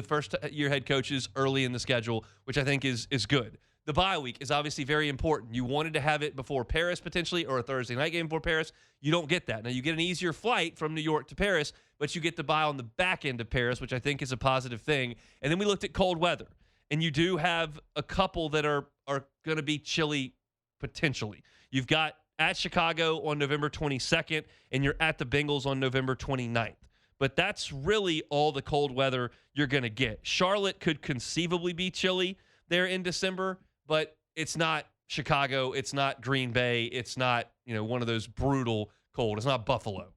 S11: first-year head coaches early in the schedule, which I think is good. The bye week is obviously very important. You wanted to have it before Paris potentially, or a Thursday night game before Paris. You don't get that. Now, you get an easier flight from New York to Paris, but you get the bye on the back end of Paris, which I think is a positive thing. And then we looked at cold weather. And you do have a couple that are going to be chilly potentially. You've got at Chicago on November 22nd, and you're at the Bengals on November 29th. But that's really all the cold weather you're going to get. Charlotte could conceivably be chilly there in December, but it's not Chicago. It's not Green Bay. It's not, one of those brutal cold. It's not Buffalo.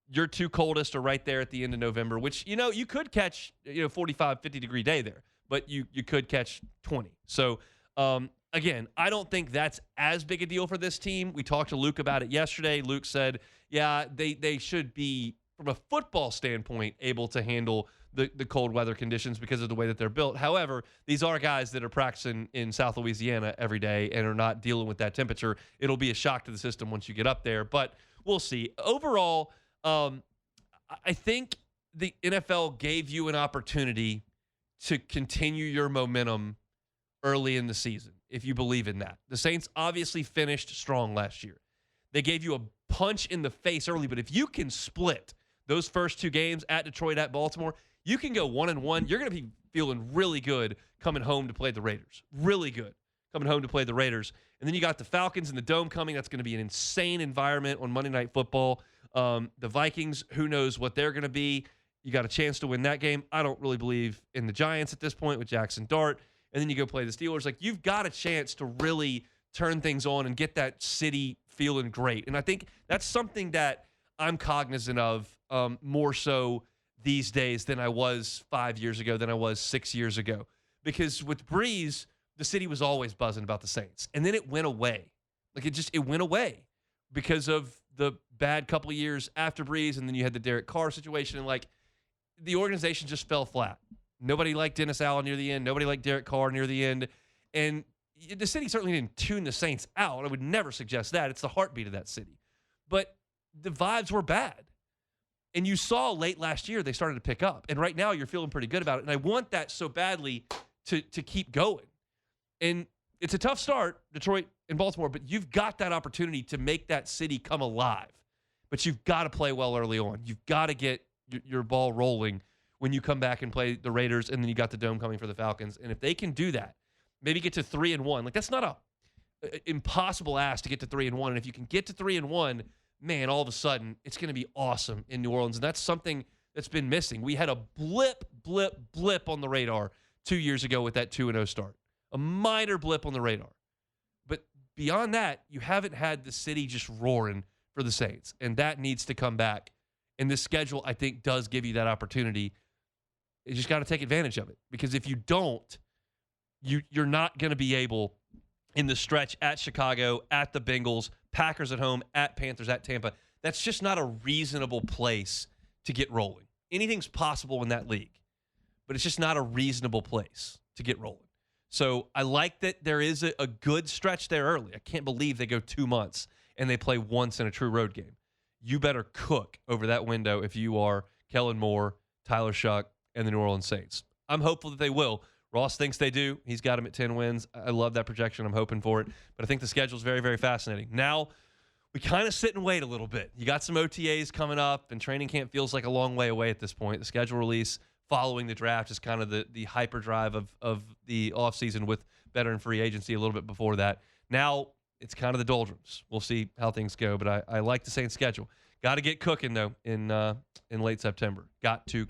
S11: Your 2 coldest are right there at the end of November, which, you could catch, 45, 50-degree day there, but you could catch 20. So, again, I don't think that's as big a deal for this team. We talked to Luke about it yesterday. Luke said, yeah, they should be, from a football standpoint, able to handle the cold weather conditions because of the way that they're built. However, these are guys that are practicing in South Louisiana every day and are not dealing with that temperature. It'll be a shock to the system once you get up there, but we'll see. Overall, I think the NFL gave you an opportunity to continue your momentum early in the season, if you believe in that. The Saints obviously finished strong last year. They gave you a punch in the face early, but if you can split those first 2 games at Detroit, at Baltimore, you can go 1-1. You're going to be feeling really good coming home to play the Raiders. Really good coming home to play the Raiders. And then you got the Falcons in the Dome coming. That's going to be an insane environment on Monday Night Football. The Vikings, who knows what they're going to be. You got a chance to win that game. I don't really believe in the Giants at this point with Jackson Dart. And then you go play the Steelers. Like, you've got a chance to really turn things on and get that city feeling great. And I think that's something that I'm cognizant of more so these days than I was 5 years ago, than I was 6 years ago. Because with Breeze, the city was always buzzing about the Saints. And then it went away. Like, it went away because of the bad couple of years after Breeze, and then you had the Derek Carr situation, and, like, the organization just fell flat. Nobody liked Dennis Allen near the end. Nobody liked Derek Carr near the end. And the city certainly didn't tune the Saints out. I would never suggest that. It's the heartbeat of that city. But the vibes were bad. And you saw late last year they started to pick up. And right now you're feeling pretty good about it. And I want that so badly to keep going. And it's a tough start, Detroit and Baltimore, but you've got that opportunity to make that city come alive. But you've got to play well early on. You've got to get your ball rolling when you come back and play the Raiders, and then you got the Dome coming for the Falcons. And if they can do that, maybe get to 3-1. Like, that's not a impossible ask to get to 3-1. And if you can get to 3-1, man, all of a sudden it's going to be awesome in New Orleans. And that's something that's been missing. We had a blip on the radar 2 years ago with that 2-0 start. A minor blip on the radar. But beyond that, you haven't had the city just roaring for the Saints. And that needs to come back. And this schedule, I think, does give you that opportunity. You just got to take advantage of it. Because if you don't, you're not going to be able, in the stretch at Chicago, at the Bengals, Packers at home, at Panthers, at Tampa. That's just not a reasonable place to get rolling. Anything's possible in that league, but it's just not a reasonable place to get rolling. So I like that there is a good stretch there early. I can't believe they go 2 months and they play once in a true road game. You better cook over that window if you are Kellen Moore, Tyler Shuck, and the New Orleans Saints. I'm hopeful that they will. Ross thinks they do. He's got him at 10 wins. I love that projection. I'm hoping for it. But I think the schedule is very, very fascinating. Now, we kind of sit and wait a little bit. You got some OTAs coming up, and training camp feels like a long way away at this point. The schedule release following the draft is kind of the hyperdrive of the offseason with veteran free agency a little bit before that. Now, it's kind of the doldrums. We'll see how things go, but I like the Saints schedule. Got to get cooking, though, in late September. Got to.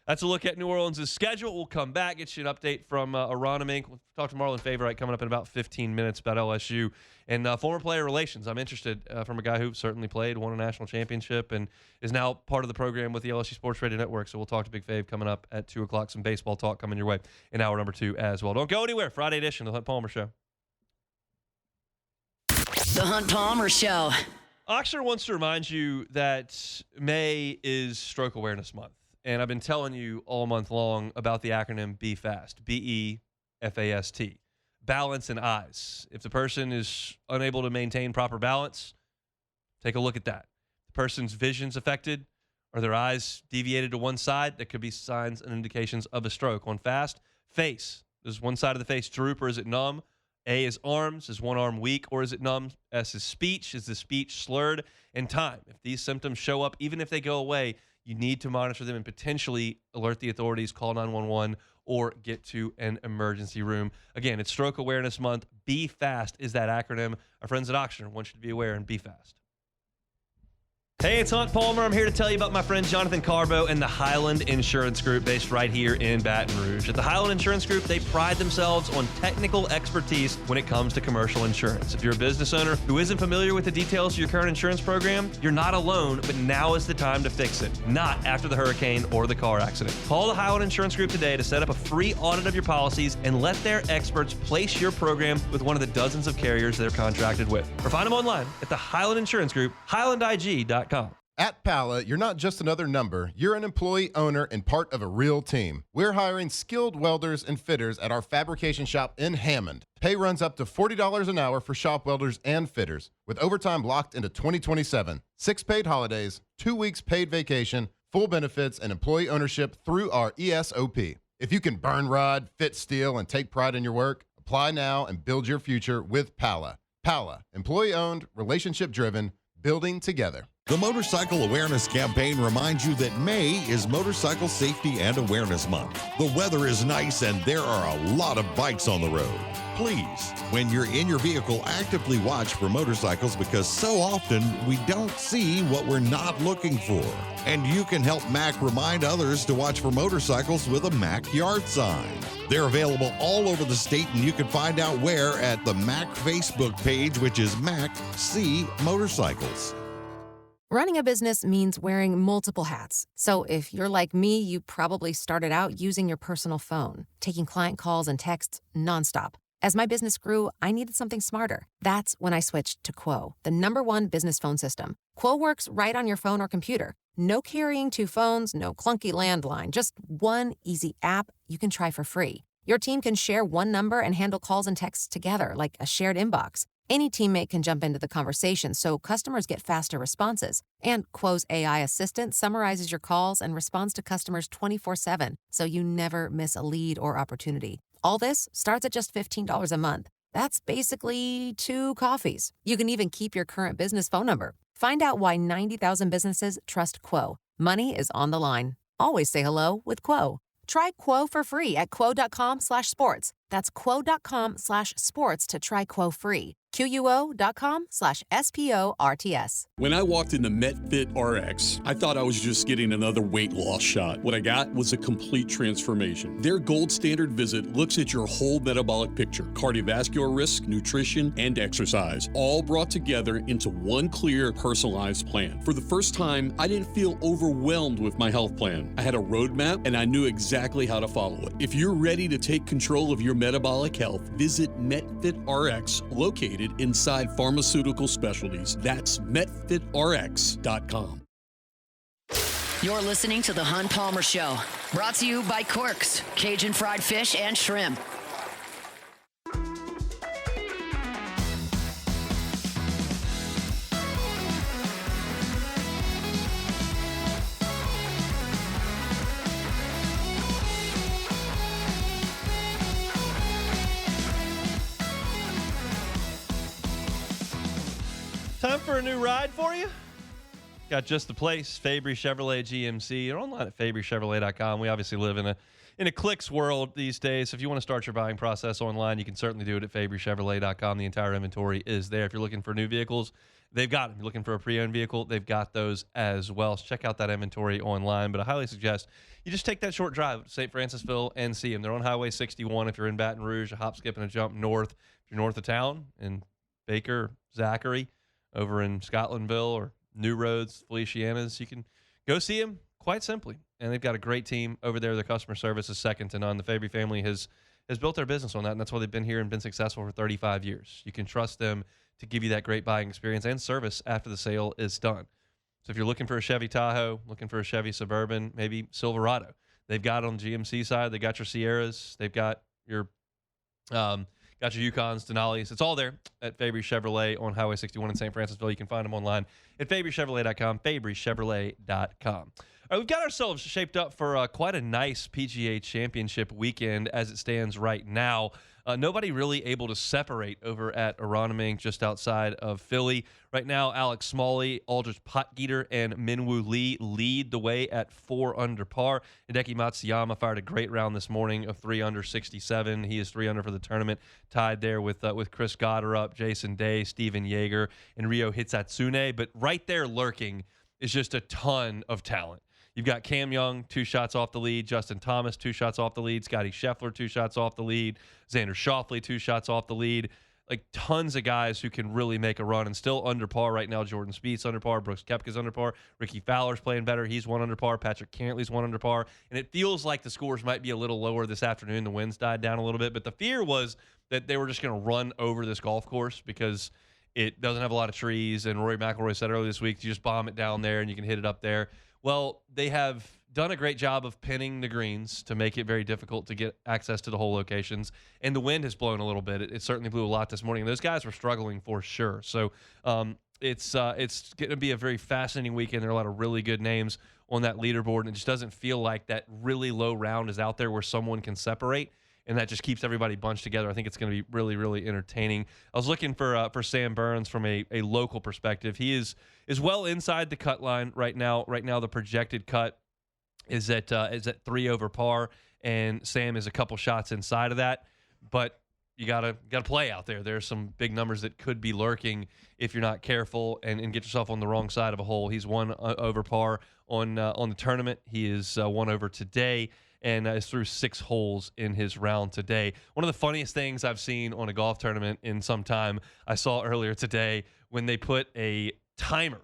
S11: That's a look at New Orleans' schedule. We'll come back, get you an update from Aronimink. We'll talk to Marlon Favorite coming up in about 15 minutes about LSU. And former player relations. I'm interested from a guy who certainly played, won a national championship, and is now part of the program with the LSU Sports Radio Network. So we'll talk to Big Fave coming up at 2 o'clock. Some baseball talk coming your way in hour number 2 as well. Don't go anywhere. Friday edition of the Hunt Palmer Show.
S8: The Hunt Palmer Show.
S11: Oxner wants to remind you that May is Stroke Awareness Month. And I've been telling you all month long about the acronym BEFAST, B-E-F-A-S-T. Balance and eyes. If the person is unable to maintain proper balance, take a look at that. If the person's vision's affected or their eyes deviated to one side, that could be signs and indications of a stroke. On FAST, face. Does one side of the face droop or is it numb? A is arms. Is one arm weak or is it numb? S is speech. Is the speech slurred? And time. If these symptoms show up, even if they go away, you need to monitor them and potentially alert the authorities, call 911, or get to an emergency room. Again, it's Stroke Awareness Month. BEFAST is that acronym. Our friends at Oxner want you to be aware and be fast. Hey, it's Hunt Palmer. I'm here to tell you about my friend Jonathan Carbo and the Highland Insurance Group based right here in Baton Rouge. At the Highland Insurance Group, they pride themselves on technical expertise when it comes to commercial insurance. If you're a business owner who isn't familiar with the details of your current insurance program, you're not alone, but now is the time to fix it, not after the hurricane or the car accident. Call the Highland Insurance Group today to set up a free audit of your policies and let their experts place your program with one of the dozens of carriers they're contracted with. Or find them online at the Highland Insurance Group, highlandig.com.
S1: At Pala, you're not just another number. You're an employee, owner, and part of a real team. We're hiring skilled welders and fitters at our fabrication shop in Hammond. Pay runs up to $40 an hour for shop welders and fitters, with overtime locked into 2027. 6 paid holidays, 2 weeks paid vacation, full benefits, and employee ownership through our ESOP. If you can burn rod, fit steel, and take pride in your work, apply now and build your future with Pala. Pala, employee-owned, relationship-driven, building together.
S2: The Motorcycle Awareness Campaign reminds you that May is Motorcycle Safety and Awareness Month. The weather is nice and there are a lot of bikes on the road. Please, when you're in your vehicle, actively watch for motorcycles because so often we don't see what we're not looking for. And you can help MAC remind others to watch for motorcycles with a MAC yard sign. They're available all over the state and you can find out where at the MAC Facebook page, which is MAC See Motorcycles.
S3: Running a business means wearing multiple hats. So if you're like me, you probably started out using your personal phone, taking client calls and texts nonstop. As my business grew, I needed something smarter. That's when I switched to Quo, the #1 business phone system. Quo works right on your phone or computer. No carrying 2 phones, no clunky landline, just one easy app you can try for free. Your team can share one number and handle calls and texts together like a shared inbox. Any teammate can jump into the conversation so customers get faster responses. And Quo's AI assistant summarizes your calls and responds to customers 24/7, so you never miss a lead or opportunity. All this starts at just $15 a month. That's basically 2 coffees. You can even keep your current business phone number. Find out why 90,000 businesses trust Quo. Money is on the line. Always say hello with Quo. Try Quo for free at quo.com/sports. That's quo.com/sports to try Quo free. QUO.com/SPORTS.
S4: When I walked into MetFit RX, I thought I was just getting another weight loss shot. What I got was a complete transformation. Their gold standard visit looks at your whole metabolic picture, cardiovascular risk, nutrition, and exercise, all brought together into one clear, personalized plan. For the first time, I didn't feel overwhelmed with my health plan. I had a roadmap, and I knew exactly how to follow it. If you're ready to take control of your metabolic health, visit MetFit RX, located inside Pharmaceutical Specialties. That's MetFitRx.com.
S8: You're listening to The Hunt Palmer Show, brought to you by Quirks, Cajun fried fish and shrimp.
S11: Time for a new ride for you? Got just the place, Fabry Chevrolet GMC. You're online at FabryChevrolet.com. We obviously live in a clicks world these days. So if you want to start your buying process online, you can certainly do it at FabryChevrolet.com. The entire inventory is there. If you're looking for new vehicles, they've got them. If you're looking for a pre-owned vehicle, they've got those as well. So check out that inventory online. But I highly suggest you just take that short drive to St. Francisville and see them. They're on Highway 61 if you're in Baton Rouge, a hop, skip, and a jump north. If you're north of town in Baker, Zachary, over in Scotlandville or New Roads, Feliciana's, you can go see them quite simply. And they've got a great team over there. Their customer service is second to none. The Fabry family has built their business on that, and that's why they've been here and been successful for 35 years. You can trust them to give you that great buying experience and service after the sale is done. So if you're looking for a Chevy Tahoe, looking for a Chevy Suburban, maybe Silverado, they've got it on the GMC side. They got your Sierras. They've got your Yukons, Denali's. It's all there at Fabry Chevrolet on Highway 61 in St. Francisville. You can find them online at FabryChevrolet.com, FabryChevrolet.com. All right, we've got ourselves shaped up for quite a nice PGA Championship weekend as it stands right now. Nobody really able to separate over at Aronimink just outside of Philly. Right now, Alex Smalley, Aldrich Potgieter, and Minwoo Lee lead the way at 4 under par. Hideki Matsuyama fired a great round this morning of 3 under 67. He is 3 under for the tournament, tied there with Chris Gotterup, Jason Day, Steven Yeager, and Ryo Hitsatsune. But right there lurking is just a ton of talent. You've got Cam Young, 2 shots off the lead. Justin Thomas, 2 shots off the lead. Scotty Scheffler, 2 shots off the lead. Xander Schauffele, 2 shots off the lead. Like tons of guys who can really make a run and still under par right now. Jordan Spieth's under par. Brooks Koepka's under par. Ricky Fowler's playing better. He's 1 under par. Patrick Cantley's 1 under par. And it feels like the scores might be a little lower this afternoon. The winds died down a little bit. But the fear was that they were just going to run over this golf course because it doesn't have a lot of trees. And Rory McIlroy said earlier this week, you just bomb it down there and you can hit it up there. Well, they have done a great job of pinning the greens to make it very difficult to get access to the hole locations. And the wind has blown a little bit. It certainly blew a lot this morning. Those guys were struggling for sure. So it's going to be a very fascinating weekend. There are a lot of really good names on that leaderboard. And it just doesn't feel like that really low round is out there where someone can separate. And that just keeps everybody bunched together. I think it's going to be really, really entertaining. I was looking for Sam Burns from a local perspective. He is well inside the cut line right now. Right now, the projected cut is at 3 over par, and Sam is a couple shots inside of that. But you gotta play out there. There's some big numbers that could be lurking if you're not careful and get yourself on the wrong side of a hole. He's 1 over par on the tournament. He is 1 over today. And is through 6 holes in his round today. One of the funniest things I've seen on a golf tournament in some time, I saw earlier today when they put a timer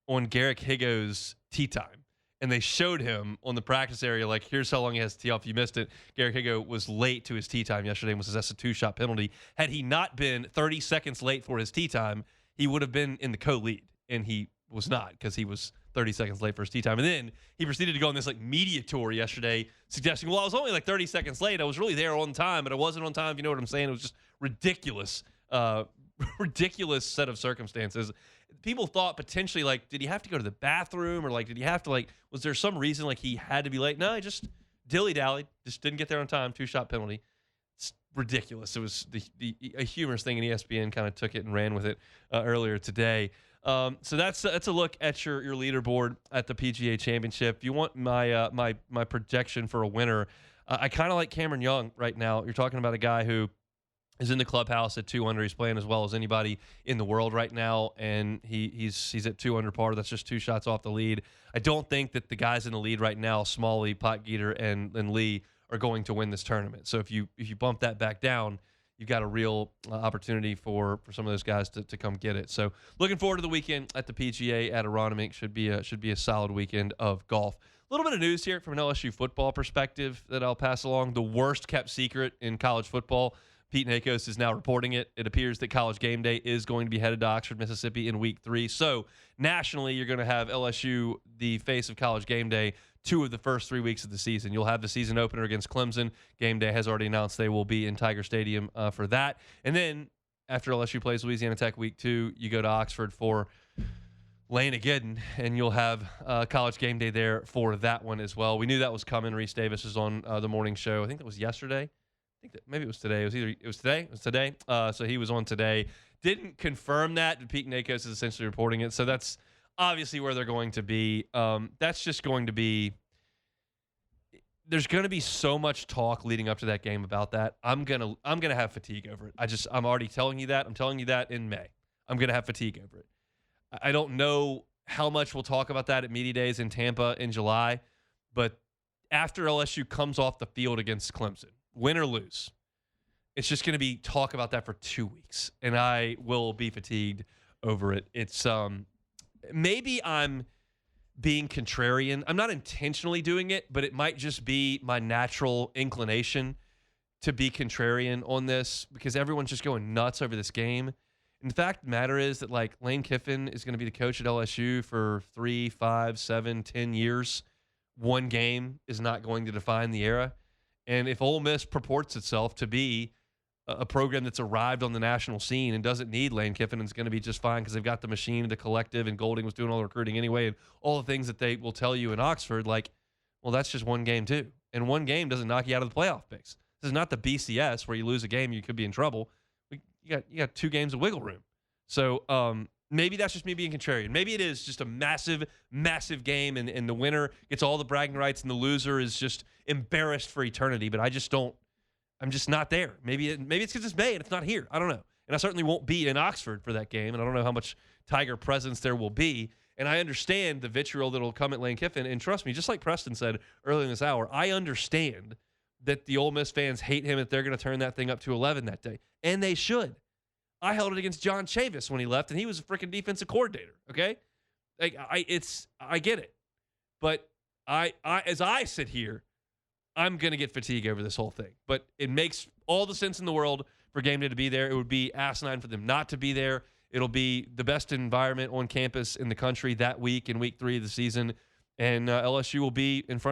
S11: on Garrick Higgo's tee time. And they showed him on the practice area, like, here's how long he has to tee off. You missed it. Garrick Higgo was late to his tee time yesterday and was assessed a 2-shot penalty. Had he not been 30 seconds late for his tee time, he would have been in the co-lead. And he was not because he was 30 seconds late for his tee time. And then he proceeded to go on this media tour yesterday suggesting, well, I was only 30 seconds late. I was really there on time, but I wasn't on time. If you know what I'm saying? It was just ridiculous, ridiculous set of circumstances. People thought potentially, did he have to go to the bathroom or did he have to was there some reason he had to be late? No, he just dilly-dallied, just didn't get there on time, 2-shot penalty. It's ridiculous. It was a humorous thing, and ESPN kind of took it and ran with it earlier today. So that's a look at your leaderboard at the PGA Championship. If you want my projection for a winner, I kind of like Cameron Young right now. You're talking about a guy who is in the clubhouse at 2 under. He's playing as well as anybody in the world right now, and he's at 2 under par. That's just 2 shots off the lead. I don't think that the guys in the lead right now, Smalley, Potgieter, and Lee, are going to win this tournament. So if you bump that back down, you've got a real opportunity for some of those guys to come get it. So looking forward to the weekend at the PGA at Aronimink. Should be a solid weekend of golf. A little bit of news here from an LSU football perspective that I'll pass along. The worst kept secret in college football. Pete Nakos is now reporting it. It appears that College Game Day is going to be headed to Oxford, Mississippi in week 3. So nationally, you're going to have LSU, the face of College Game Day, 2 of the first 3 weeks of the season. You'll have the season opener against Clemson. Game Day has already announced they will be in Tiger Stadium for that. And then after LSU plays Louisiana Tech week 2, you go to Oxford for Lane Agidden, and you'll have College Game Day there for that one as well. We knew that was coming. Reese Davis was on the morning show. I think that was yesterday. I think that maybe it was today. It was today. So he was on today. didn't confirm that, but Pete Nakos is essentially reporting it. So that's obviously where they're going to be. That's just going to be – there's going to be so much talk leading up to that game about that. I'm gonna have fatigue over it. I'm already telling you that. I'm telling you that in May. I'm going to have fatigue over it. I don't know how much we'll talk about that at Media Days in Tampa in July, but after LSU comes off the field against Clemson, win or lose, it's just going to be talk about that for 2 weeks, and I will be fatigued over it. It's maybe I'm being contrarian. I'm not intentionally doing it, but it might just be my natural inclination to be contrarian on this because everyone's just going nuts over this game. And the fact of the matter is that, like, Lane Kiffin is going to be the coach at LSU for 3, 5, 7, 10 years. One game is not going to define the era. And if Ole Miss purports itself to be a program that's arrived on the national scene and doesn't need Lane Kiffin and is going to be just fine because they've got the machine, the collective, and Golding was doing all the recruiting anyway, and all the things that they will tell you in Oxford, like, well, that's just one game too. And one game doesn't knock you out of the playoff picks. This is not the BCS where you lose a game, you could be in trouble. You got 2 games of wiggle room. So maybe that's just me being contrarian. Maybe it is just a massive, massive game, and the winner gets all the bragging rights, and the loser is just embarrassed for eternity. But I'm just not there. Maybe it's because it's May and it's not here. I don't know. And I certainly won't be in Oxford for that game, and I don't know how much Tiger presence there will be. And I understand the vitriol that will come at Lane Kiffin. And trust me, just like Preston said earlier in this hour, I understand that the Ole Miss fans hate him if they're going to turn that thing up to 11 that day. And they should. I held it against John Chavis when he left, and he was a freaking defensive coordinator, okay? Like, I get it. But as I sit here, I'm going to get fatigue over this whole thing. But it makes all the sense in the world for game day to be there. It would be asinine for them not to be there. It'll be the best environment on campus in the country that week in week 3 of the season. And LSU will be in front of